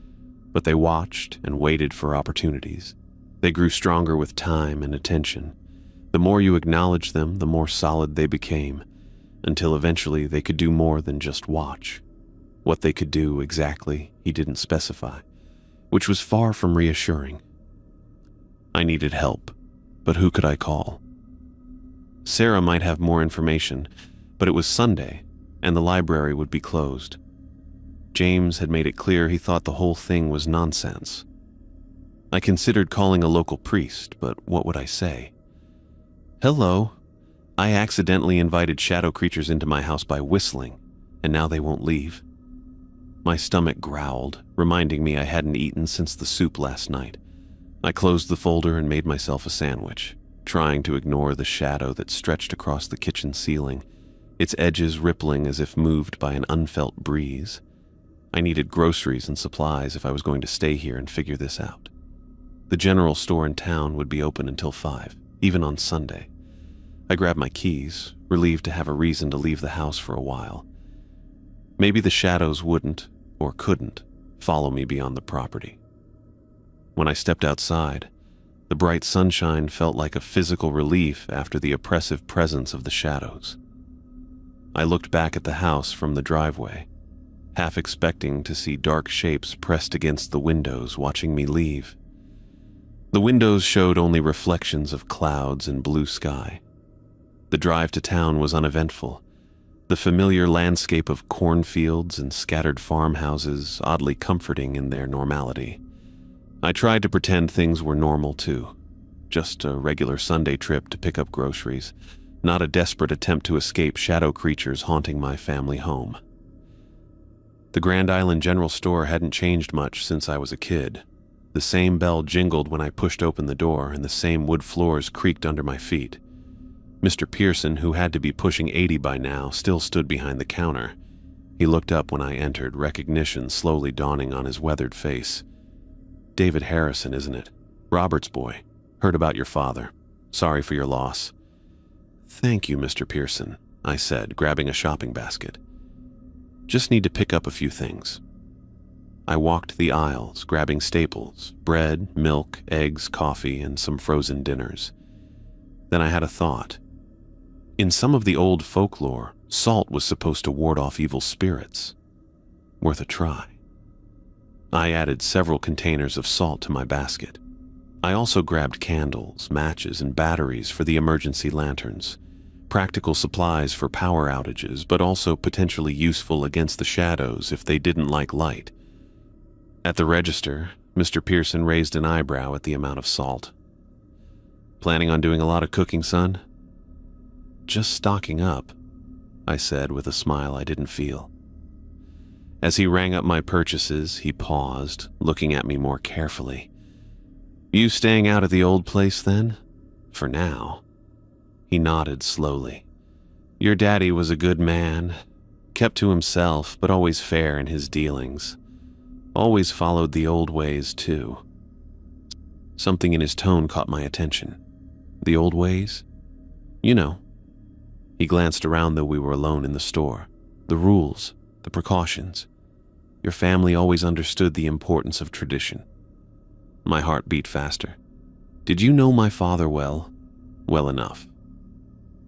but they watched and waited for opportunities. They grew stronger with time and attention. The more you acknowledged them, the more solid they became, until eventually they could do more than just watch. What they could do exactly, he didn't specify, which was far from reassuring. I needed help, but who could I call? Sarah might have more information, but it was Sunday, and the library would be closed. James had made it clear he thought the whole thing was nonsense. I considered calling a local priest, but what would I say? "Hello, I accidentally invited shadow creatures into my house by whistling, and now they won't leave." My stomach growled, reminding me I hadn't eaten since the soup last night. I closed the folder and made myself a sandwich, trying to ignore the shadow that stretched across the kitchen ceiling, its edges rippling as if moved by an unfelt breeze. I needed groceries and supplies if I was going to stay here and figure this out. The general store in town would be open until 5, even on Sunday. I grabbed my keys, relieved to have a reason to leave the house for a while. Maybe the shadows wouldn't, or couldn't, follow me beyond the property. When I stepped outside, the bright sunshine felt like a physical relief after the oppressive presence of the shadows. I looked back at the house from the driveway, half expecting to see dark shapes pressed against the windows watching me leave. The windows showed only reflections of clouds and blue sky. The drive to town was uneventful, the familiar landscape of cornfields and scattered farmhouses oddly comforting in their normality. I tried to pretend things were normal too, just a regular Sunday trip to pick up groceries, not a desperate attempt to escape shadow creatures haunting my family home. The Grand Island General Store hadn't changed much since I was a kid. The same bell jingled when I pushed open the door, and the same wood floors creaked under my feet. Mr. Pearson, who had to be pushing 80 by now, still stood behind the counter. He looked up when I entered, recognition slowly dawning on his weathered face. "David Harrison, isn't it? Robert's boy. Heard about your father. Sorry for your loss." "Thank you, Mr. Pearson," I said, grabbing a shopping basket. "Just need to pick up a few things." I walked the aisles, grabbing staples, bread, milk, eggs, coffee, and some frozen dinners. Then I had a thought. In some of the old folklore, salt was supposed to ward off evil spirits. Worth a try. I added several containers of salt to my basket. I also grabbed candles, matches, and batteries for the emergency lanterns. Practical supplies for power outages, but also potentially useful against the shadows if they didn't like light. At the register, Mr. Pearson raised an eyebrow at the amount of salt. Planning on doing a lot of cooking, son?" "Just stocking up," I said with a smile I didn't feel. As he rang up my purchases, he paused, looking at me more carefully. "You staying out at the old place then? For now." He nodded slowly. "Your daddy was a good man, kept to himself, but always fair in his dealings. Always followed the old ways, too." Something in his tone caught my attention. "The old ways?" "You know." He glanced around though we were alone in the store. "The rules, the precautions. Your family always understood the importance of tradition." My heart beat faster. "Did you know my father well?" "Well enough.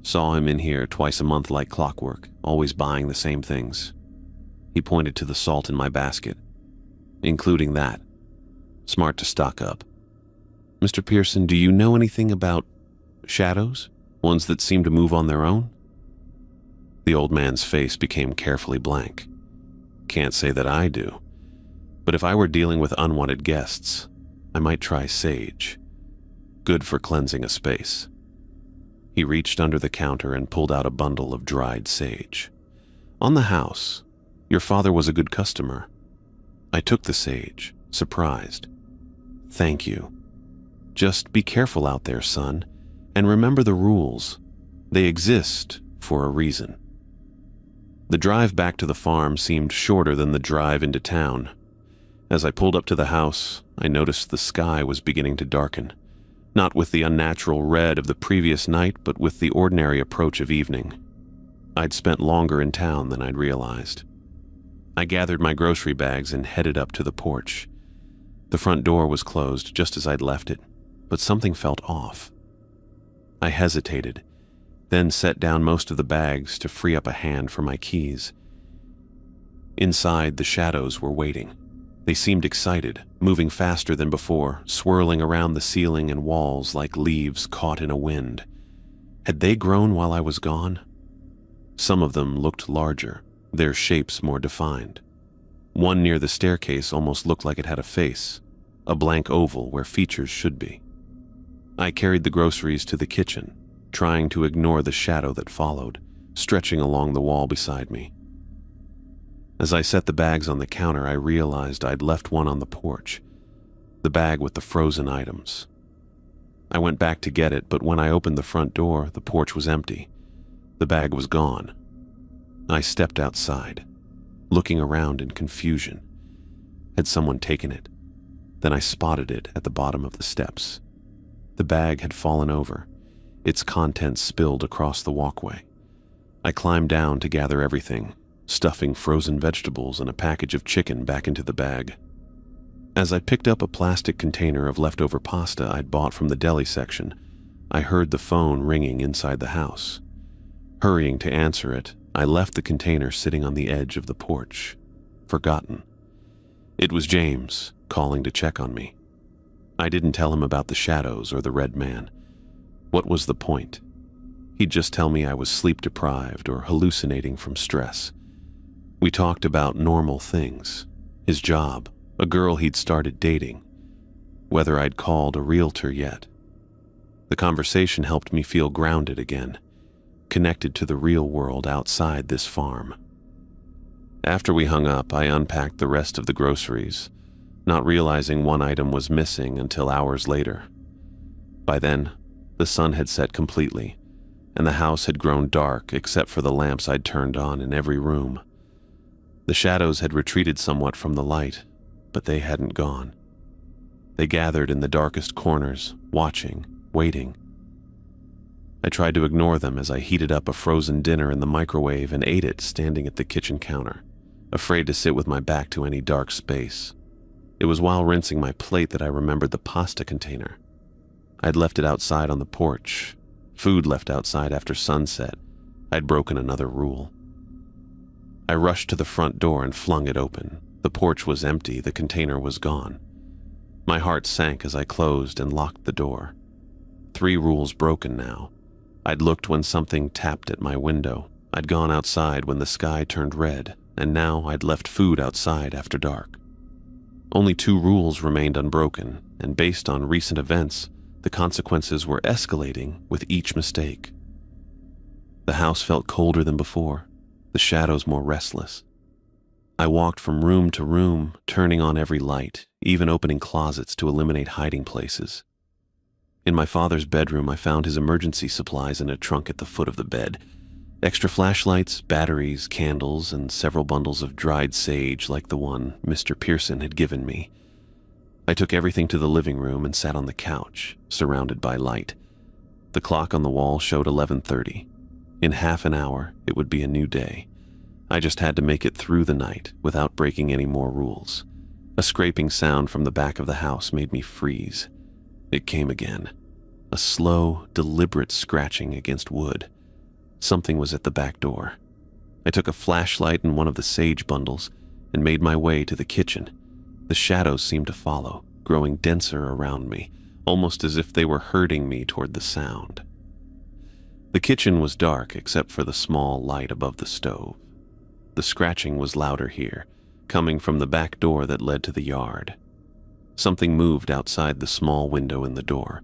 Saw him in here twice a month like clockwork, always buying the same things." He pointed to the salt in my basket. "Including that. Smart to stock up." "Mr. Pearson, do you know anything about shadows? Ones that seem to move on their own?" The old man's face became carefully blank. "Can't say that I do. But if I were dealing with unwanted guests, I might try sage. Good for cleansing a space." He reached under the counter and pulled out a bundle of dried sage. "On the house. Your father was a good customer." I took the sage, surprised. "Thank you. Just be careful out there, son, and remember the rules. They exist for a reason." The drive back to the farm seemed shorter than the drive into town. As I pulled up to the house, I noticed the sky was beginning to darken, not with the unnatural red of the previous night, but with the ordinary approach of evening. I'd spent longer in town than I'd realized. I gathered my grocery bags and headed up to the porch. The front door was closed just as I'd left it, but something felt off. I hesitated, then set down most of the bags to free up a hand for my keys. Inside, the shadows were waiting. They seemed excited, moving faster than before, swirling around the ceiling and walls like leaves caught in a wind. Had they grown while I was gone? Some of them looked larger, their shapes more defined. One near the staircase almost looked like it had a face, a blank oval where features should be. I carried the groceries to the kitchen, trying to ignore the shadow that followed, stretching along the wall beside me. As I set the bags on the counter, I realized I'd left one on the porch, the bag with the frozen items. I went back to get it, but when I opened the front door, the porch was empty. The bag was gone. I stepped outside, looking around in confusion. Had someone taken it? Then I spotted it at the bottom of the steps. The bag had fallen over, its contents spilled across the walkway. I climbed down to gather everything, stuffing frozen vegetables and a package of chicken back into the bag. As I picked up a plastic container of leftover pasta I'd bought from the deli section, I heard the phone ringing inside the house. Hurrying to answer it, I left the container sitting on the edge of the porch, forgotten. It was James, calling to check on me. I didn't tell him about the shadows or the red man. What was the point? He'd just tell me I was sleep-deprived or hallucinating from stress. We talked about normal things, his job, a girl he'd started dating, whether I'd called a realtor yet. The conversation helped me feel grounded again, connected to the real world outside this farm. After we hung up, I unpacked the rest of the groceries, not realizing one item was missing until hours later. By then, the sun had set completely, and the house had grown dark except for the lamps I'd turned on in every room. The shadows had retreated somewhat from the light, but they hadn't gone. They gathered in the darkest corners, watching, waiting. I tried to ignore them as I heated up a frozen dinner in the microwave and ate it standing at the kitchen counter, afraid to sit with my back to any dark space. It was while rinsing my plate that I remembered the pasta container. I'd left it outside on the porch. Food left outside after sunset. I'd broken another rule. I rushed to the front door and flung it open. The porch was empty, the container was gone. My heart sank as I closed and locked the door. 3 rules broken now. I'd looked when something tapped at my window. I'd gone outside when the sky turned red, and now I'd left food outside after dark. Only 2 rules remained unbroken, and based on recent events, The consequences were escalating with each mistake. The house felt colder than before, the shadows more restless. I walked from room to room, turning on every light, even opening closets to eliminate hiding places. In my father's bedroom, I found his emergency supplies in a trunk at the foot of the bed. Extra flashlights, batteries, candles, and several bundles of dried sage like the one Mr. Pearson had given me. I took everything to the living room and sat on the couch, surrounded by light. The clock on the wall showed 11:30. In half an hour, it would be a new day. I just had to make it through the night without breaking any more rules. A scraping sound from the back of the house made me freeze. It came again. A slow, deliberate scratching against wood. Something was at the back door. I took a flashlight and one of the sage bundles and made my way to the kitchen. The shadows seemed to follow, growing denser around me, almost as if they were herding me toward the sound. The kitchen was dark except for the small light above the stove. The scratching was louder here, coming from the back door that led to the yard. Something moved outside the small window in the door,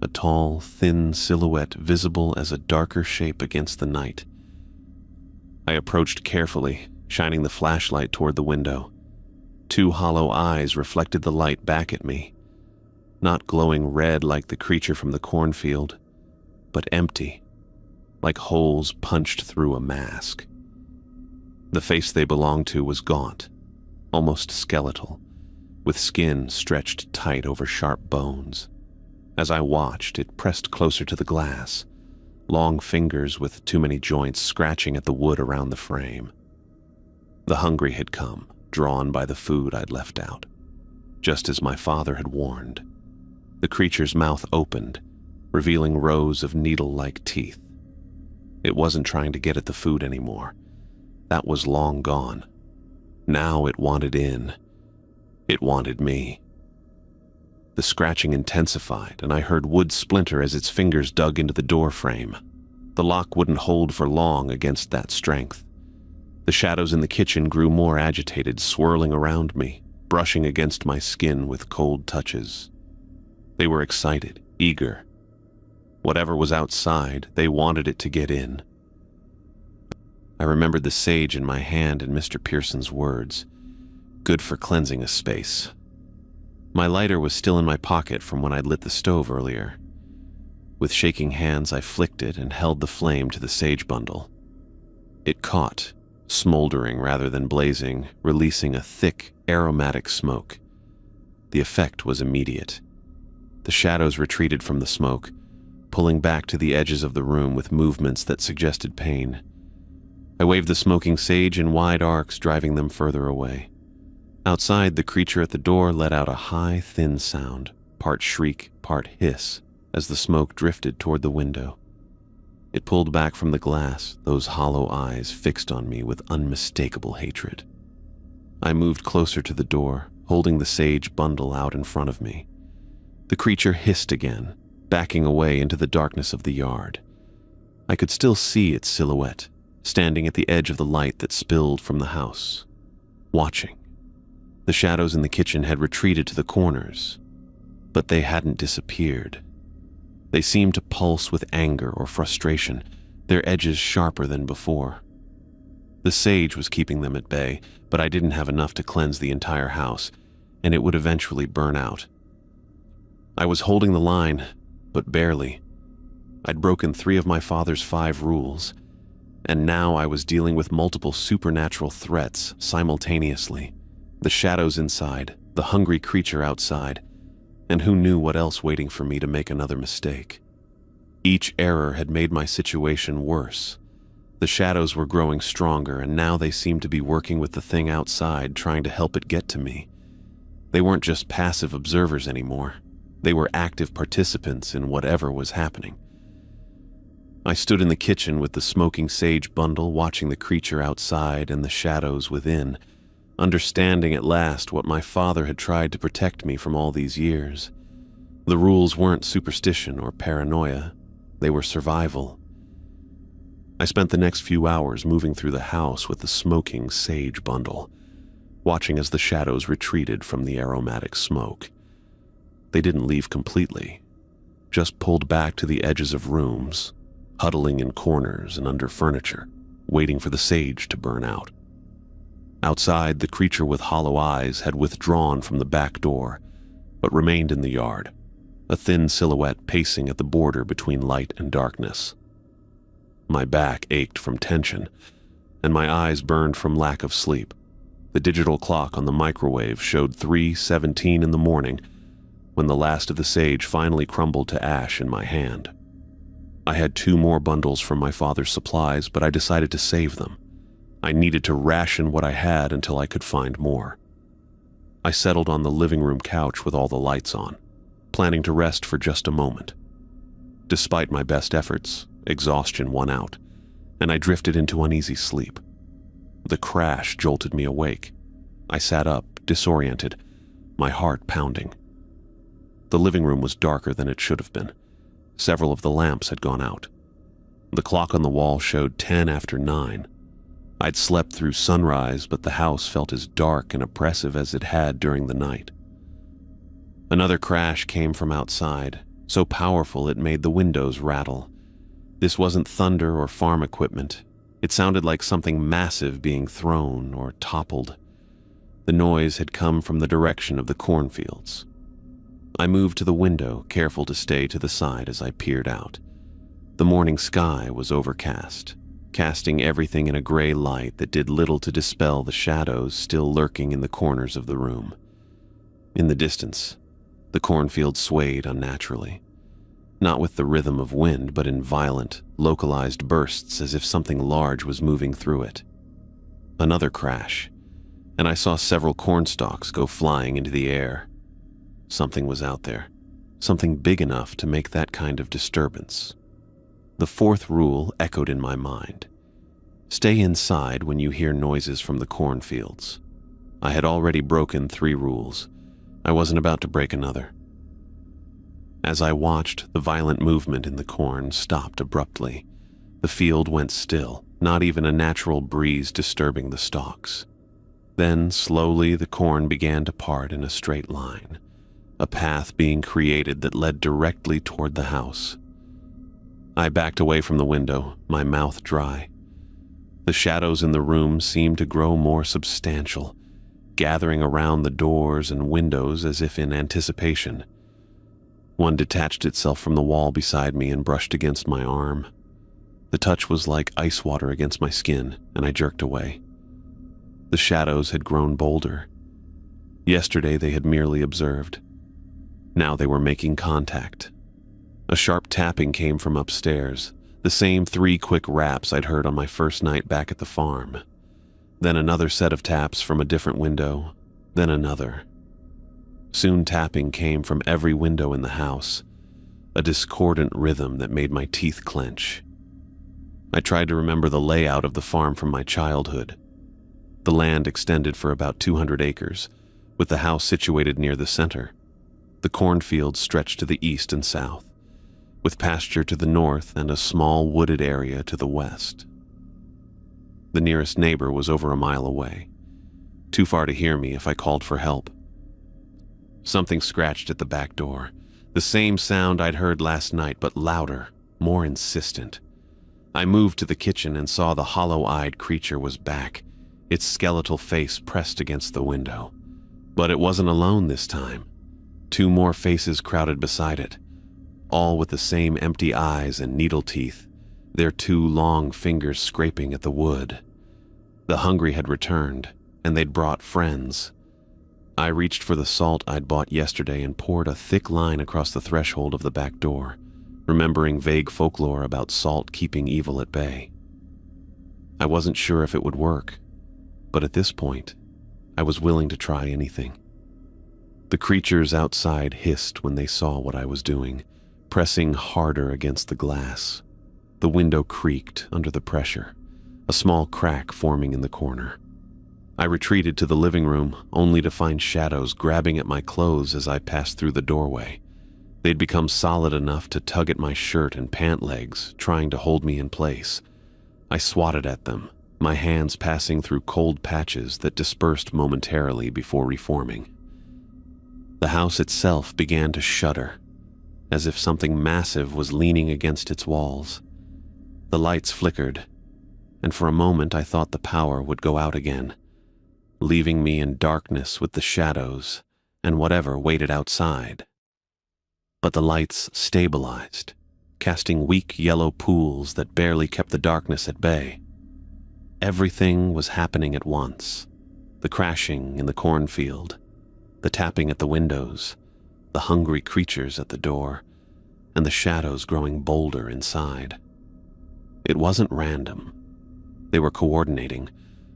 a tall, thin silhouette visible as a darker shape against the night. I approached carefully, shining the flashlight toward the window. Two hollow eyes reflected the light back at me, not glowing red like the creature from the cornfield, but empty, like holes punched through a mask. The face they belonged to was gaunt, almost skeletal, with skin stretched tight over sharp bones. As I watched, it pressed closer to the glass, long fingers with too many joints scratching at the wood around the frame. The hungry had come, drawn by the food I'd left out, just as my father had warned. The creature's mouth opened, revealing rows of needle-like teeth. It wasn't trying to get at the food anymore. That was long gone. Now it wanted in. It wanted me. The scratching intensified, and I heard wood splinter as its fingers dug into the door frame. The lock wouldn't hold for long against that strength. The shadows in the kitchen grew more agitated, swirling around me, brushing against my skin with cold touches. They were excited, eager. Whatever was outside, they wanted it to get in. I remembered the sage in my hand and Mr. Pearson's words. Good for cleansing a space. My lighter was still in my pocket from when I'd lit the stove earlier. With shaking hands, I flicked it and held the flame to the sage bundle. It caught, smoldering rather than blazing, releasing a thick, aromatic smoke. The effect was immediate. The shadows retreated from the smoke, pulling back to the edges of the room with movements that suggested pain. I waved the smoking sage in wide arcs, driving them further away. Outside, the creature at the door let out a high, thin sound, part shriek, part hiss, as the smoke drifted toward the window. It pulled back from the glass, those hollow eyes fixed on me with unmistakable hatred. I moved closer to the door, holding the sage bundle out in front of me. The creature hissed again, backing away into the darkness of the yard. I could still see its silhouette, standing at the edge of the light that spilled from the house, watching. The shadows in the kitchen had retreated to the corners, but they hadn't disappeared. They seemed to pulse with anger or frustration, their edges sharper than before. The sage was keeping them at bay, but I didn't have enough to cleanse the entire house, and it would eventually burn out. I was holding the line, but barely. I'd broken 3 of my father's 5 rules, and now I was dealing with multiple supernatural threats simultaneously. The shadows inside, the hungry creature outside, and who knew what else waiting for me to make another mistake. Each error had made my situation worse. The shadows were growing stronger, and now they seemed to be working with the thing outside, trying to help it get to me. They weren't just passive observers anymore. They were active participants in whatever was happening. I stood in the kitchen with the smoking sage bundle, watching the creature outside and the shadows within, understanding at last what my father had tried to protect me from all these years. The rules weren't superstition or paranoia. They were survival. I spent the next few hours moving through the house with the smoking sage bundle, watching as the shadows retreated from the aromatic smoke. They didn't leave completely, just pulled back to the edges of rooms, huddling in corners and under furniture, waiting for the sage to burn out. Outside, the creature with hollow eyes had withdrawn from the back door, but remained in the yard, a thin silhouette pacing at the border between light and darkness. My back ached from tension, and my eyes burned from lack of sleep. The digital clock on the microwave showed 3:17 in the morning when the last of the sage finally crumbled to ash in my hand. I had 2 more bundles from my father's supplies, but I decided to save them. I needed to ration what I had until I could find more. I settled on the living room couch with all the lights on, planning to rest for just a moment. Despite my best efforts, exhaustion won out, and I drifted into uneasy sleep. The crash jolted me awake. I sat up, disoriented, my heart pounding. The living room was darker than it should have been. Several of the lamps had gone out. The clock on the wall showed 10 after 9. I'd slept through sunrise, but the house felt as dark and oppressive as it had during the night. Another crash came from outside, so powerful it made the windows rattle. This wasn't thunder or farm equipment. It sounded like something massive being thrown or toppled. The noise had come from the direction of the cornfields. I moved to the window, careful to stay to the side as I peered out. The morning sky was overcast, casting everything in a gray light that did little to dispel the shadows still lurking in the corners of the room. In the distance, the cornfield swayed unnaturally, not with the rhythm of wind, but in violent, localized bursts as if something large was moving through it. Another crash, and I saw several cornstalks go flying into the air. Something was out there, something big enough to make that kind of disturbance. The 4th rule echoed in my mind. Stay inside when you hear noises from the cornfields. I had already broken 3 rules. I wasn't about to break another. As I watched, the violent movement in the corn stopped abruptly. The field went still, not even a natural breeze disturbing the stalks. Then, slowly, the corn began to part in a straight line, a path being created that led directly toward the house. I backed away from the window, my mouth dry. The shadows in the room seemed to grow more substantial, gathering around the doors and windows as if in anticipation. One detached itself from the wall beside me and brushed against my arm. The touch was like ice water against my skin, and I jerked away. The shadows had grown bolder. Yesterday they had merely observed. Now they were making contact. A sharp tapping came from upstairs, the same 3 quick raps I'd heard on my first night back at the farm. Then another set of taps from a different window, then another. Soon tapping came from every window in the house, a discordant rhythm that made my teeth clench. I tried to remember the layout of the farm from my childhood. The land extended for about 200 acres, with the house situated near the center. The cornfields stretched to the east and south, with pasture to the north and a small wooded area to the west. The nearest neighbor was over a mile away, too far to hear me if I called for help. Something scratched at the back door, the same sound I'd heard last night, but louder, more insistent. I moved to the kitchen and saw the hollow-eyed creature was back, its skeletal face pressed against the window. But it wasn't alone this time. 2 more faces crowded beside it, all with the same empty eyes and needle teeth, their 2 long fingers scraping at the wood. The hungry had returned, and they'd brought friends. I reached for the salt I'd bought yesterday and poured a thick line across the threshold of the back door, remembering vague folklore about salt keeping evil at bay. I wasn't sure if it would work, but at this point, I was willing to try anything. The creatures outside hissed when they saw what I was doing, pressing harder against the glass. The window creaked under the pressure, a small crack forming in the corner. I retreated to the living room, only to find shadows grabbing at my clothes as I passed through the doorway. They'd become solid enough to tug at my shirt and pant legs, trying to hold me in place. I swatted at them, my hands passing through cold patches that dispersed momentarily before reforming. The house itself began to shudder, as if something massive was leaning against its walls. The lights flickered, and for a moment I thought the power would go out again, leaving me in darkness with the shadows and whatever waited outside. But the lights stabilized, casting weak yellow pools that barely kept the darkness at bay. Everything was happening at once. The crashing in the cornfield, the tapping at the windows, the hungry creatures at the door, and the shadows growing bolder inside. It wasn't random. They were coordinating,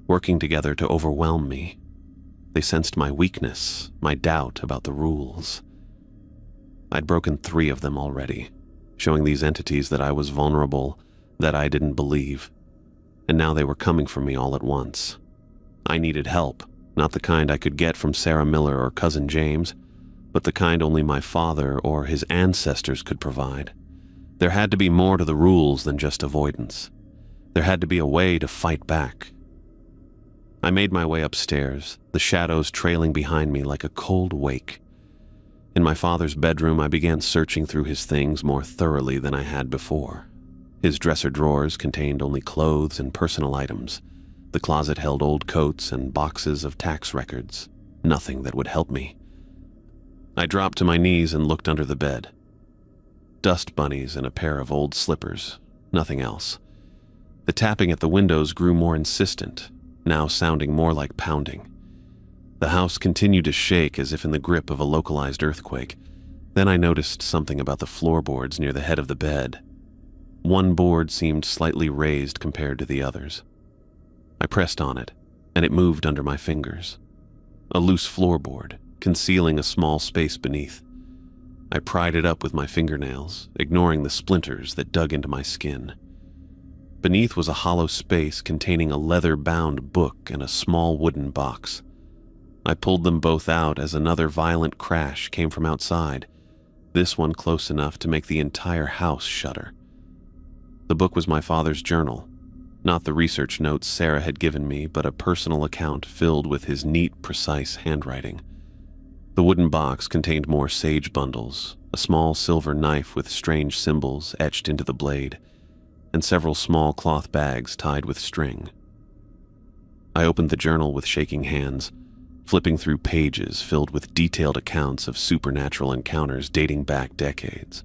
working together to overwhelm me. They sensed my weakness, my doubt about the rules. I'd broken 3 of them already, showing these entities that I was vulnerable, that I didn't believe. And now they were coming for me all at once. I needed help, not the kind I could get from Sarah Miller or Cousin James, but the kind only my father or his ancestors could provide. There had to be more to the rules than just avoidance. There had to be a way to fight back. I made my way upstairs, the shadows trailing behind me like a cold wake. In my father's bedroom, I began searching through his things more thoroughly than I had before. His dresser drawers contained only clothes and personal items. The closet held old coats and boxes of tax records. Nothing that would help me. I dropped to my knees and looked under the bed. Dust bunnies and a pair of old slippers. Nothing else. The tapping at the windows grew more insistent, now sounding more like pounding. The house continued to shake as if in the grip of a localized earthquake. Then I noticed something about the floorboards near the head of the bed. One board seemed slightly raised compared to the others. I pressed on it, and it moved under my fingers. A loose floorboard, concealing a small space beneath. I pried it up with my fingernails, ignoring the splinters that dug into my skin. Beneath was a hollow space containing a leather-bound book and a small wooden box. I pulled them both out as another violent crash came from outside, this one close enough to make the entire house shudder. The book was my father's journal, not the research notes Sarah had given me, but a personal account filled with his neat, precise handwriting. The wooden box contained more sage bundles, a small silver knife with strange symbols etched into the blade, and several small cloth bags tied with string. I opened the journal with shaking hands, flipping through pages filled with detailed accounts of supernatural encounters dating back decades.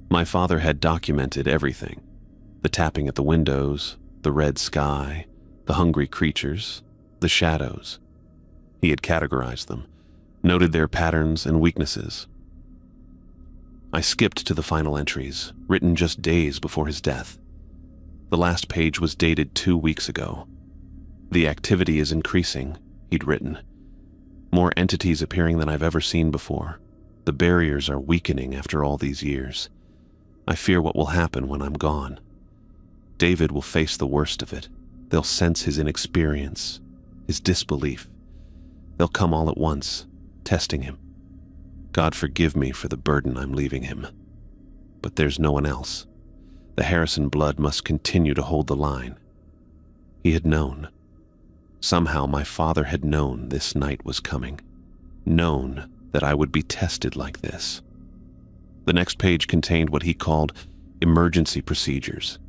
My father had documented everything: the tapping at the windows, the red sky, the hungry creatures, the shadows. He had categorized them, noted their patterns and weaknesses. I skipped to the final entries, written just days before his death. The last page was dated 2 weeks ago. "The activity is increasing," he'd written. "More entities appearing than I've ever seen before. The barriers are weakening after all these years. I fear what will happen when I'm gone. David will face the worst of it. They'll sense his inexperience, his disbelief. They'll come all at once, testing him. God forgive me for the burden I'm leaving him. But there's no one else. The Harrison blood must continue to hold the line." He had known. Somehow my father had known this night was coming. Known that I would be tested like this. The next page contained what he called emergency procedures.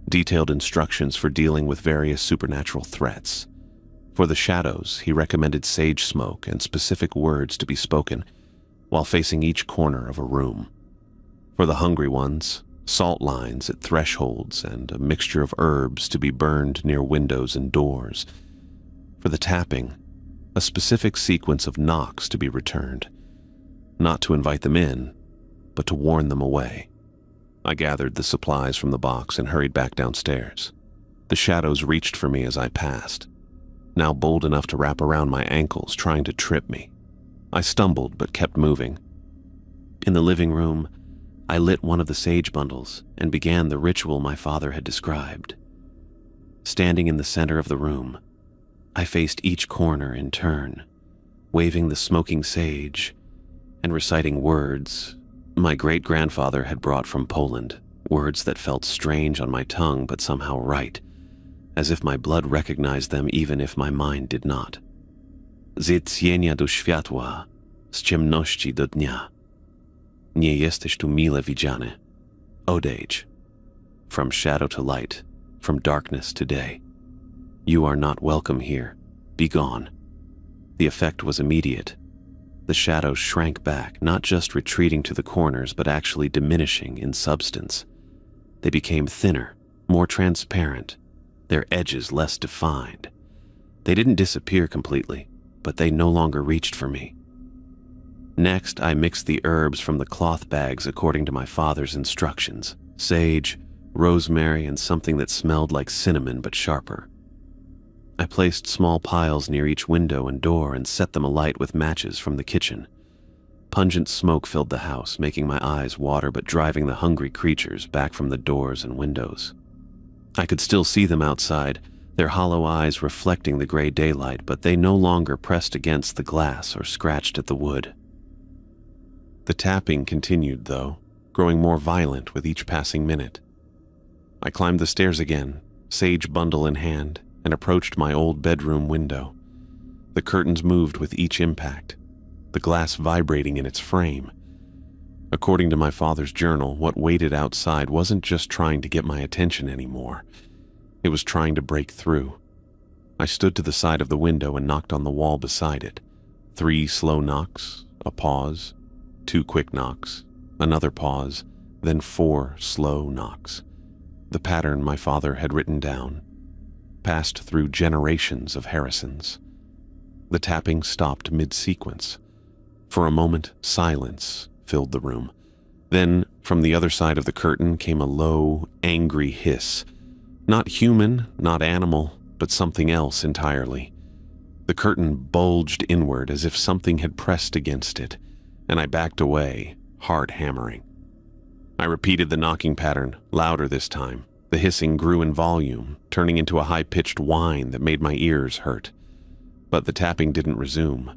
Detailed instructions for dealing with various supernatural threats. For the shadows, he recommended sage smoke and specific words to be spoken while facing each corner of a room. For the hungry ones, salt lines at thresholds and a mixture of herbs to be burned near windows and doors. For the tapping, a specific sequence of knocks to be returned, not to invite them in, but to warn them away. I gathered the supplies from the box and hurried back downstairs. The shadows reached for me as I passed, now bold enough to wrap around my ankles, trying to trip me. I stumbled but kept moving. In the living room, I lit one of the sage bundles and began the ritual my father had described. Standing in the center of the room, I faced each corner in turn, waving the smoking sage and reciting words my great-grandfather had brought from Poland, words that felt strange on my tongue but somehow right, as if my blood recognized them even if my mind did not. Z cienia do światła, z ciemności do dnia. Nie jesteś tu mile widziany. Odejdź. From shadow to light, from darkness to day. You are not welcome here. Be gone. The effect was immediate. The shadows shrank back, not just retreating to the corners, but actually diminishing in substance. They became thinner, more transparent, their edges less defined. They didn't disappear completely, but they no longer reached for me. Next, I mixed the herbs from the cloth bags according to my father's instructions: sage, rosemary, and something that smelled like cinnamon but sharper. I placed small piles near each window and door and set them alight with matches from the kitchen. Pungent smoke filled the house, making my eyes water but driving the hungry creatures back from the doors and windows. I could still see them outside, their hollow eyes reflecting the gray daylight, but they no longer pressed against the glass or scratched at the wood. The tapping continued, though, growing more violent with each passing minute. I climbed the stairs again, sage bundle in hand, and approached my old bedroom window. The curtains moved with each impact, the glass vibrating in its frame. According to my father's journal, what waited outside wasn't just trying to get my attention anymore. It was trying to break through. I stood to the side of the window and knocked on the wall beside it. 3 slow knocks, a pause, 2 quick knocks, another pause, then 4 slow knocks. The pattern my father had written down, passed through generations of Harrisons. The tapping stopped mid-sequence. For a moment, silence filled the room. Then, from the other side of the curtain came a low, angry hiss. Not human, not animal, but something else entirely. The curtain bulged inward as if something had pressed against it, and I backed away, heart hammering. I repeated the knocking pattern, louder this time. The hissing grew in volume, turning into a high-pitched whine that made my ears hurt. But the tapping didn't resume.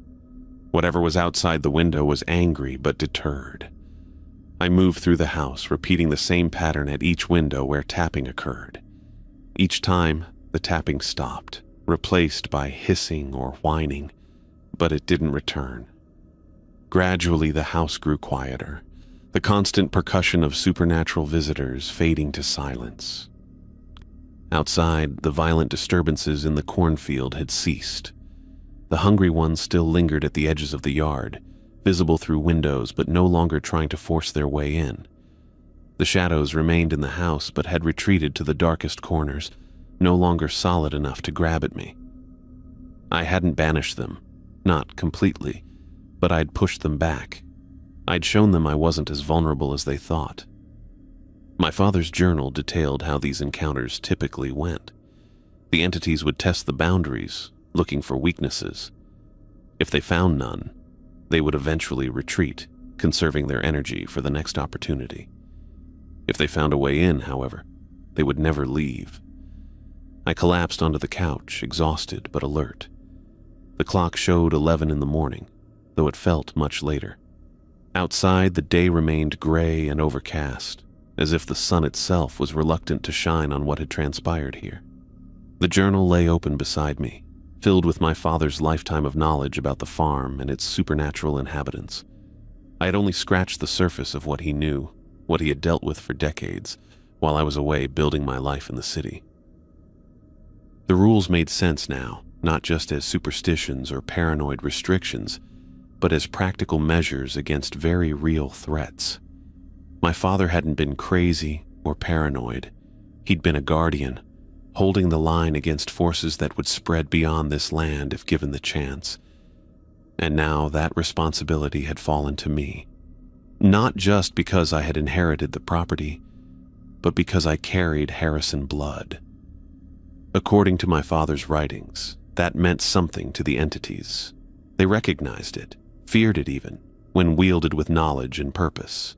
Whatever was outside the window was angry but deterred. I moved through the house, repeating the same pattern at each window where tapping occurred. Each time, the tapping stopped, replaced by hissing or whining, but it didn't return. Gradually, the house grew quieter, the constant percussion of supernatural visitors fading to silence. Outside, the violent disturbances in the cornfield had ceased. The hungry ones still lingered at the edges of the yard, visible through windows but no longer trying to force their way in. The shadows remained in the house but had retreated to the darkest corners, no longer solid enough to grab at me. I hadn't banished them, not completely, but I'd pushed them back. I'd shown them I wasn't as vulnerable as they thought. My father's journal detailed how these encounters typically went. The entities would test the boundaries, looking for weaknesses. If they found none, they would eventually retreat, conserving their energy for the next opportunity. If they found a way in, however, they would never leave. I collapsed onto the couch, exhausted but alert. The clock showed 11 in the morning, though it felt much later. Outside, the day remained gray and overcast, as if the sun itself was reluctant to shine on what had transpired here. The journal lay open beside me, filled with my father's lifetime of knowledge about the farm and its supernatural inhabitants. I had only scratched the surface of what he knew, what he had dealt with for decades, while I was away building my life in the city. The rules made sense now, not just as superstitions or paranoid restrictions, but as practical measures against very real threats. My father hadn't been crazy or paranoid. He'd been a guardian, holding the line against forces that would spread beyond this land if given the chance. And now that responsibility had fallen to me. Not just because I had inherited the property, but because I carried Harrison blood. According to my father's writings, that meant something to the entities. They recognized it, feared it even, when wielded with knowledge and purpose.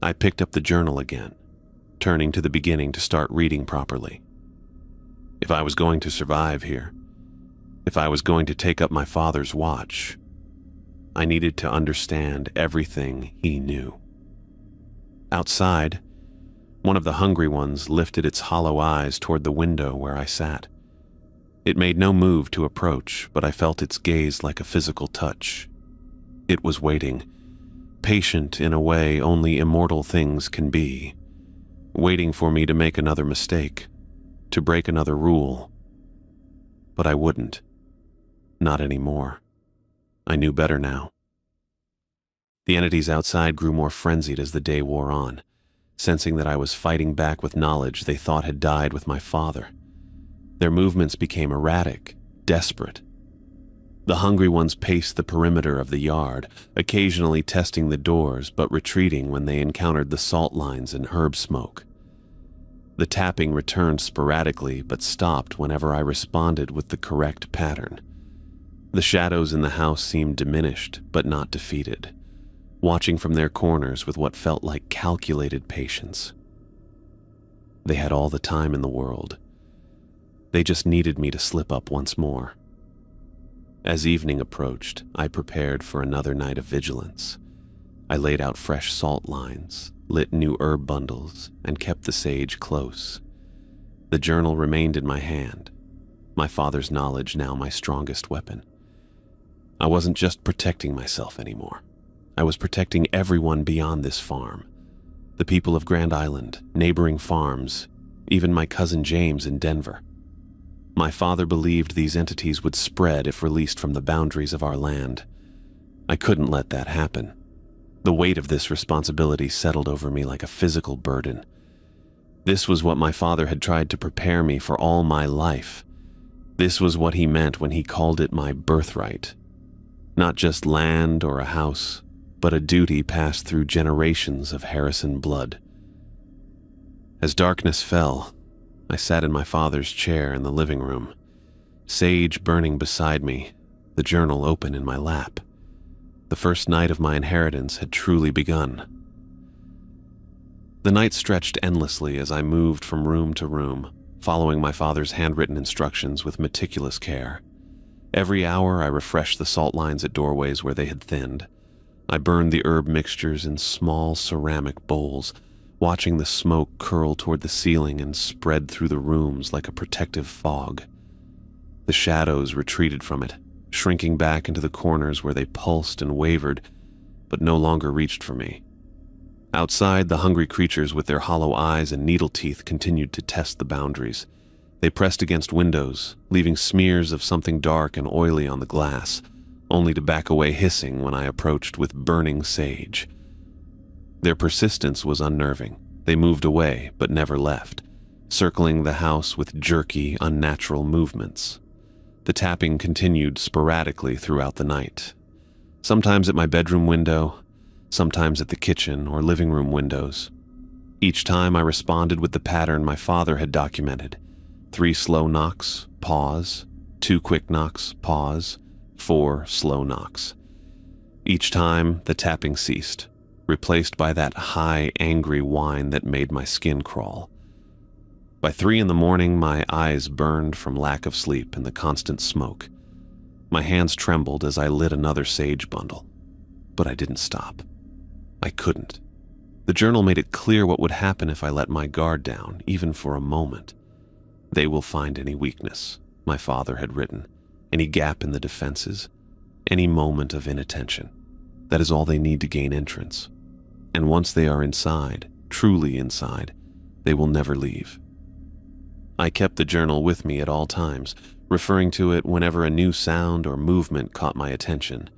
I picked up the journal again, turning to the beginning to start reading properly. If I was going to survive here, if I was going to take up my father's watch, I needed to understand everything he knew. Outside, one of the hungry ones lifted its hollow eyes toward the window where I sat. It made no move to approach, but I felt its gaze like a physical touch. It was waiting, patient in a way only immortal things can be, waiting for me to make another mistake, to break another rule. But I wouldn't. Not anymore. I knew better now. The entities outside grew more frenzied as the day wore on, sensing that I was fighting back with knowledge they thought had died with my father. Their movements became erratic, desperate. The hungry ones paced the perimeter of the yard, occasionally testing the doors but retreating when they encountered the salt lines and herb smoke. The tapping returned sporadically but stopped whenever I responded with the correct pattern. The shadows in the house seemed diminished but not defeated, watching from their corners with what felt like calculated patience. They had all the time in the world. They just needed me to slip up once more. As evening approached, I prepared for another night of vigilance. I laid out fresh salt lines, lit new herb bundles, and kept the sage close. The journal remained in my hand, my father's knowledge now my strongest weapon. I wasn't just protecting myself anymore. I was protecting everyone beyond this farm. The people of Grand Island, neighboring farms, even my cousin James in Denver. My father believed these entities would spread if released from the boundaries of our land. I couldn't let that happen. The weight of this responsibility settled over me like a physical burden. This was what my father had tried to prepare me for all my life. This was what he meant when he called it my birthright. Not just land or a house, but a duty passed through generations of Harrison blood. As darkness fell, I sat in my father's chair in the living room, sage burning beside me, the journal open in my lap. The first night of my inheritance had truly begun. The night stretched endlessly as I moved from room to room, following my father's handwritten instructions with meticulous care. Every hour I refreshed the salt lines at doorways where they had thinned. I burned the herb mixtures in small ceramic bowls, watching the smoke curl toward the ceiling and spread through the rooms like a protective fog. The shadows retreated from it, shrinking back into the corners where they pulsed and wavered, but no longer reached for me. Outside, the hungry creatures with their hollow eyes and needle teeth continued to test the boundaries. They pressed against windows, leaving smears of something dark and oily on the glass, only to back away hissing when I approached with burning sage. Their persistence was unnerving. They moved away, but never left, circling the house with jerky, unnatural movements. The tapping continued sporadically throughout the night. Sometimes at my bedroom window, sometimes at the kitchen or living room windows. Each time I responded with the pattern my father had documented. 3 slow knocks, pause, 2 quick knocks, pause, 4 slow knocks. Each time, the tapping ceased, replaced by that high, angry whine that made my skin crawl. By 3 in the morning, my eyes burned from lack of sleep and the constant smoke. My hands trembled as I lit another sage bundle. But I didn't stop. I couldn't. The journal made it clear what would happen if I let my guard down, even for a moment. They will find any weakness, my father had written, any gap in the defenses, any moment of inattention. That is all they need to gain entrance. And once they are inside, truly inside, they will never leave. I kept the journal with me at all times, referring to it whenever a new sound or movement caught my attention.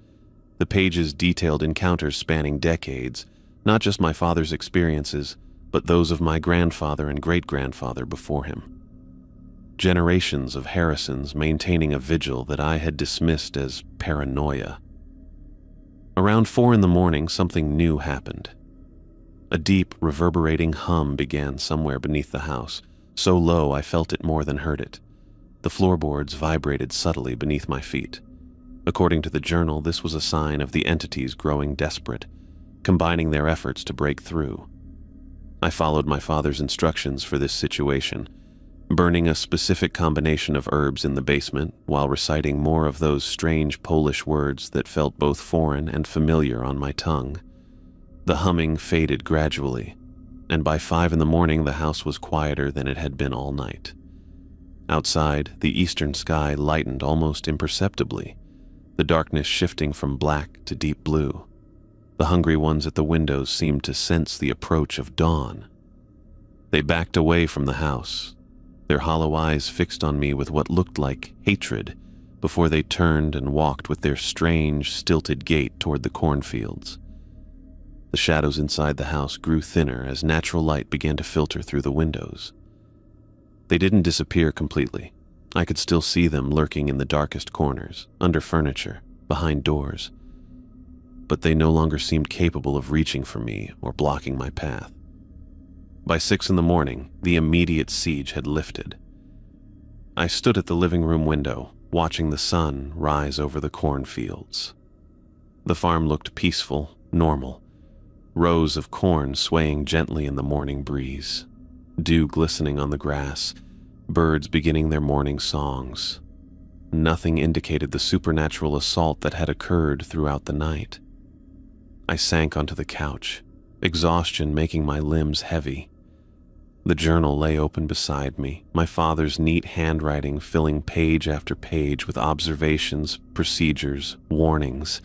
The pages detailed encounters spanning decades, not just my father's experiences, but those of my grandfather and great-grandfather before him. Generations of Harrisons maintaining a vigil that I had dismissed as paranoia. Around 4 in the morning, something new happened. A deep, reverberating hum began somewhere beneath the house, so low I felt it more than heard it. The floorboards vibrated subtly beneath my feet. According to the journal, this was a sign of the entities growing desperate, combining their efforts to break through. I followed my father's instructions for this situation, burning a specific combination of herbs in the basement while reciting more of those strange Polish words that felt both foreign and familiar on my tongue. The humming faded gradually, and by 5 in the morning the house was quieter than it had been all night. Outside, the eastern sky lightened almost imperceptibly, the darkness shifting from black to deep blue. The hungry ones at the windows seemed to sense the approach of dawn. They backed away from the house, their hollow eyes fixed on me with what looked like hatred, before they turned and walked with their strange, stilted gait toward the cornfields. The shadows inside the house grew thinner as natural light began to filter through the windows. They didn't disappear completely. I could still see them lurking in the darkest corners, under furniture, behind doors. But they no longer seemed capable of reaching for me or blocking my path. By 6 a.m, the immediate siege had lifted. I stood at the living room window, watching the sun rise over the cornfields. The farm looked peaceful, normal, rows of corn swaying gently in the morning breeze, dew glistening on the grass, birds beginning their morning songs. Nothing indicated the supernatural assault that had occurred throughout the night. I sank onto the couch, exhaustion making my limbs heavy. The journal lay open beside me, my father's neat handwriting filling page after page with observations, procedures, warnings.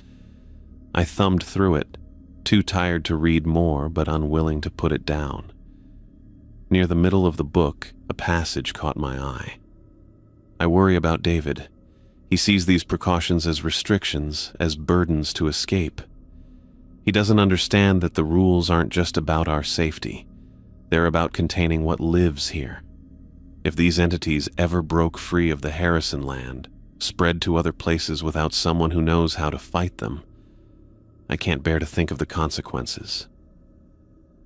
I thumbed through it, too tired to read more but unwilling to put it down. Near the middle of the book, a passage caught my eye. I worry about David. He sees these precautions as restrictions, as burdens to escape. He doesn't understand that the rules aren't just about our safety. They're about containing what lives here. If these entities ever broke free of the Harrison land, spread to other places without someone who knows how to fight them, I can't bear to think of the consequences.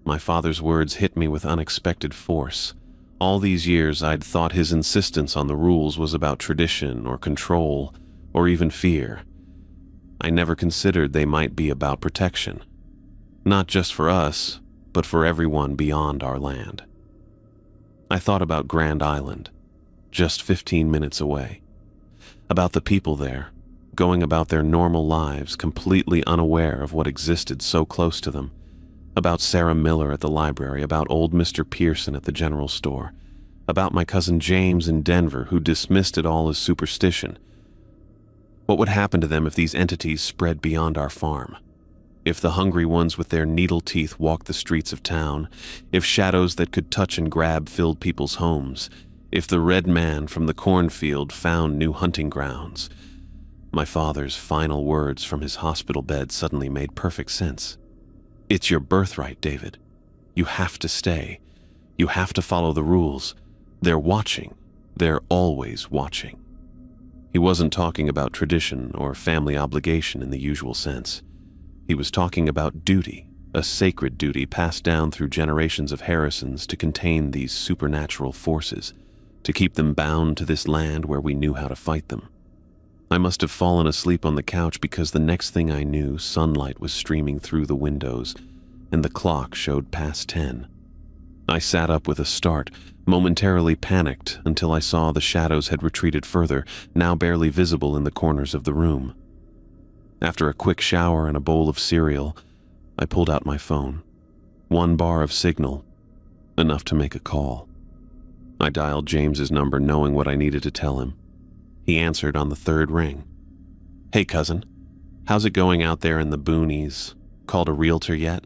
My father's words hit me with unexpected force. All these years I'd thought his insistence on the rules was about tradition or control or even fear. I never considered they might be about protection. Not just for us, but for everyone beyond our land. I thought about Grand Island, just 15 minutes away. About the people there, going about their normal lives, completely unaware of what existed so close to them. About Sarah Miller at the library, about old Mr. Pearson at the general store, about my cousin James in Denver who dismissed it all as superstition. What would happen to them if these entities spread beyond our farm? If the hungry ones with their needle teeth walked the streets of town, if shadows that could touch and grab filled people's homes, if the red man from the cornfield found new hunting grounds. My father's final words from his hospital bed suddenly made perfect sense. It's your birthright, David. You have to stay. You have to follow the rules. They're watching. They're always watching. He wasn't talking about tradition or family obligation in the usual sense. He was talking about duty, a sacred duty passed down through generations of Harrisons to contain these supernatural forces, to keep them bound to this land where we knew how to fight them. I must have fallen asleep on the couch because the next thing I knew, sunlight was streaming through the windows, and the clock showed past 10. I sat up with a start, momentarily panicked until I saw the shadows had retreated further, now barely visible in the corners of the room. After a quick shower and a bowl of cereal, I pulled out my phone. 1 bar of signal, enough to make a call. I dialed James's number knowing what I needed to tell him. He answered on the 3rd ring. "Hey cousin, how's it going out there in the boonies? Called a realtor yet?"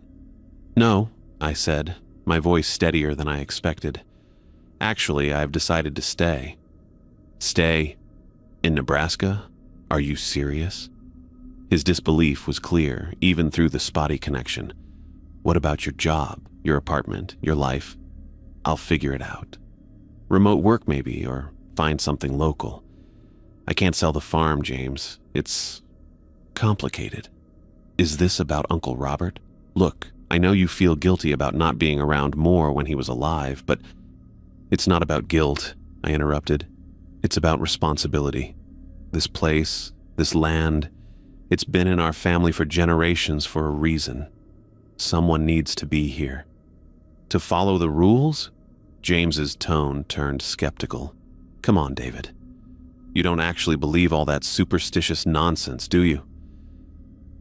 "No," I said, my voice steadier than I expected. "Actually, I've decided to stay." "Stay? In Nebraska? Are you serious?" His disbelief was clear, even through the spotty connection. "What about your job, your apartment, your life?" "I'll figure it out. Remote work maybe, or find something local. I can't sell the farm, James. It's complicated." "Is this about Uncle Robert? Look, I know you feel guilty about not being around more when he was alive, but..." "It's not about guilt," I interrupted. "It's about responsibility. This place, this land, it's been in our family for generations for a reason. Someone needs to be here." "To follow the rules?" James's tone turned skeptical. "Come on, David. You don't actually believe all that superstitious nonsense, do you?"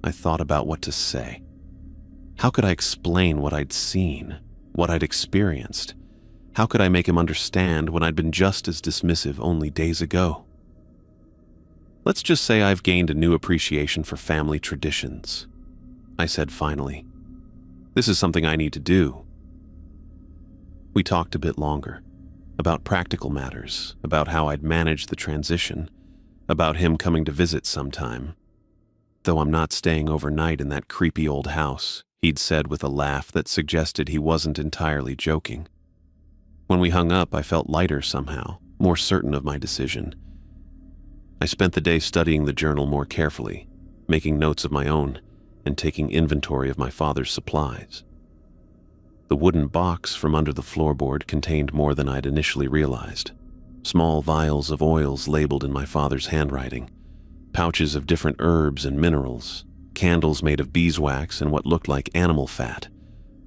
I thought about what to say. How could I explain what I'd seen, what I'd experienced? How could I make him understand when I'd been just as dismissive only days ago? Let's just say I've gained a new appreciation for family traditions. I said finally. "This is something I need to do." We talked a bit longer, about practical matters, about how I'd manage the transition, about him coming to visit sometime. "Though I'm not staying overnight in that creepy old house," he'd said with a laugh that suggested he wasn't entirely joking. When we hung up, I felt lighter somehow, more certain of my decision. I spent the day studying the journal more carefully, making notes of my own, and taking inventory of my father's supplies. The wooden box from under the floorboard contained more than I'd initially realized. Small vials of oils labeled in my father's handwriting, pouches of different herbs and minerals, candles made of beeswax and what looked like animal fat.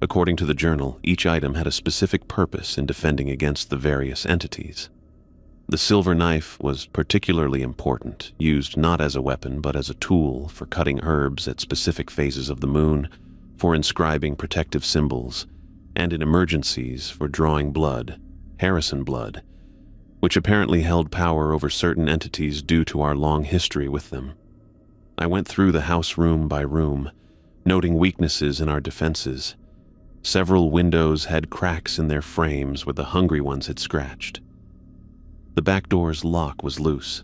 According to the journal, each item had a specific purpose in defending against the various entities. The silver knife was particularly important, used not as a weapon but as a tool for cutting herbs at specific phases of the moon, for inscribing protective symbols, and in emergencies for drawing blood, Harrison blood, which apparently held power over certain entities due to our long history with them. I went through the house room by room, noting weaknesses in our defenses. Several windows had cracks in their frames where the hungry ones had scratched. The back door's lock was loose.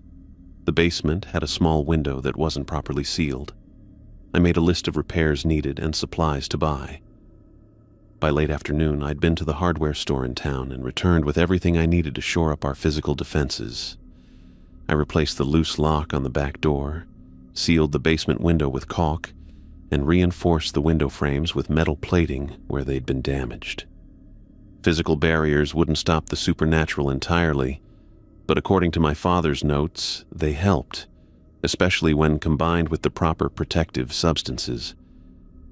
The basement had a small window that wasn't properly sealed. I made a list of repairs needed and supplies to buy. By late afternoon, I'd been to the hardware store in town and returned with everything I needed to shore up our physical defenses. I replaced the loose lock on the back door, sealed the basement window with caulk, and reinforced the window frames with metal plating where they'd been damaged. Physical barriers wouldn't stop the supernatural entirely, but according to my father's notes, they helped, especially when combined with the proper protective substances.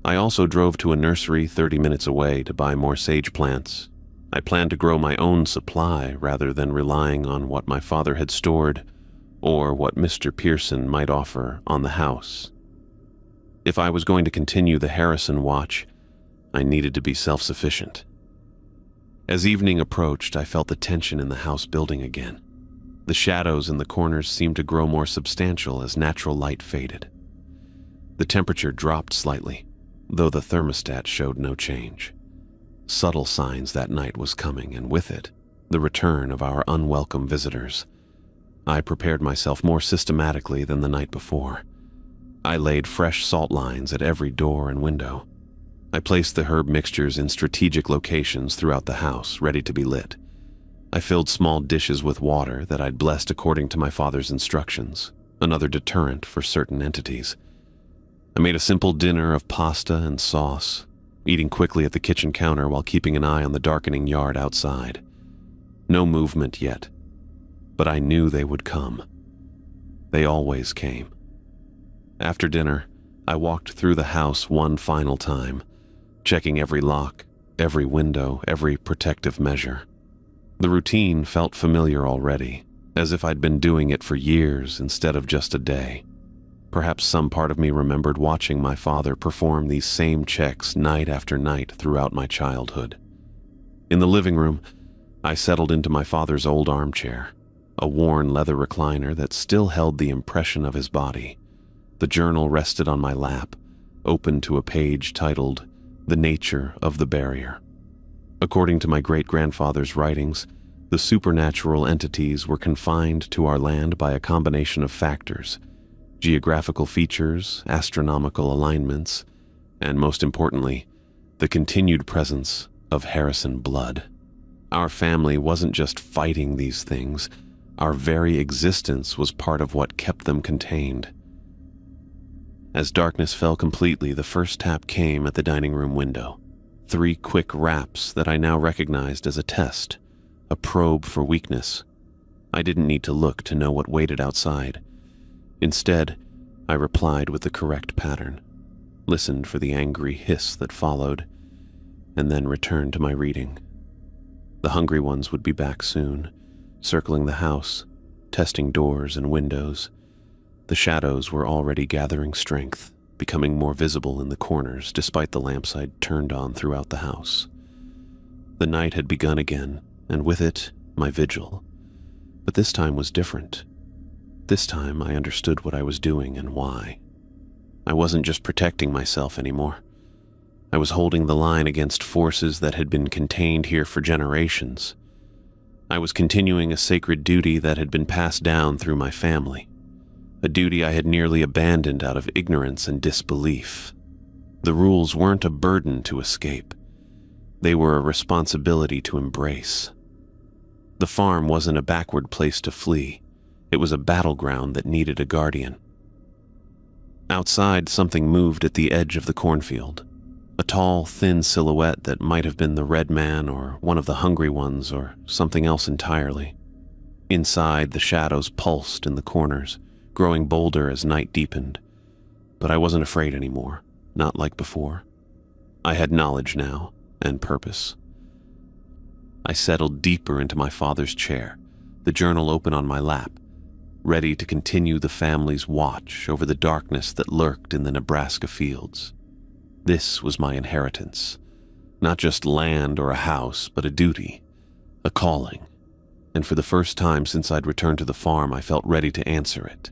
I also drove to a nursery 30 minutes away to buy more sage plants. I planned to grow my own supply rather than relying on what my father had stored or what Mr. Pearson might offer on the house. If I was going to continue the Harrison watch, I needed to be self-sufficient. As evening approached, I felt the tension in the house building again. The shadows in the corners seemed to grow more substantial as natural light faded. The temperature dropped slightly, though the thermostat showed no change. Subtle signs that night was coming, and with it, the return of our unwelcome visitors. I prepared myself more systematically than the night before. I laid fresh salt lines at every door and window. I placed the herb mixtures in strategic locations throughout the house, ready to be lit. I filled small dishes with water that I'd blessed according to my father's instructions, another deterrent for certain entities. I made a simple dinner of pasta and sauce, eating quickly at the kitchen counter while keeping an eye on the darkening yard outside. No movement yet, but I knew they would come. They always came. After dinner, I walked through the house one final time, checking every lock, every window, every protective measure. The routine felt familiar already, as if I'd been doing it for years instead of just a day. Perhaps some part of me remembered watching my father perform these same checks night after night throughout my childhood. In the living room, I settled into my father's old armchair, a worn leather recliner that still held the impression of his body. The journal rested on my lap, open to a page titled, "The Nature of the Barrier." According to my great-grandfather's writings, the supernatural entities were confined to our land by a combination of factors: geographical features, astronomical alignments, and most importantly, the continued presence of Harrison blood. Our family wasn't just fighting these things, our very existence was part of what kept them contained. As darkness fell completely, the first tap came at the dining room window. 3 quick raps that I now recognized as a test, a probe for weakness. I didn't need to look to know what waited outside. Instead, I replied with the correct pattern, listened for the angry hiss that followed, and then returned to my reading. The hungry ones would be back soon, circling the house, testing doors and windows. The shadows were already gathering strength, becoming more visible in the corners despite the lamps I'd turned on throughout the house. The night had begun again, and with it, my vigil. But this time was different. This time I understood what I was doing and why. I wasn't just protecting myself anymore. I was holding the line against forces that had been contained here for generations. I was continuing a sacred duty that had been passed down through my family, a duty I had nearly abandoned out of ignorance and disbelief. The rules weren't a burden to escape. They were a responsibility to embrace. The farm wasn't a backward place to flee. It was a battleground that needed a guardian. Outside, something moved at the edge of the cornfield. A tall, thin silhouette that might have been the Red Man or one of the Hungry Ones or something else entirely. Inside, the shadows pulsed in the corners, growing bolder as night deepened. But I wasn't afraid anymore, not like before. I had knowledge now, and purpose. I settled deeper into my father's chair, the journal open on my lap, ready to continue the family's watch over the darkness that lurked in the Nebraska fields. This was my inheritance, not just land or a house, but a duty, a calling. And for the first time since I'd returned to the farm, I felt ready to answer it.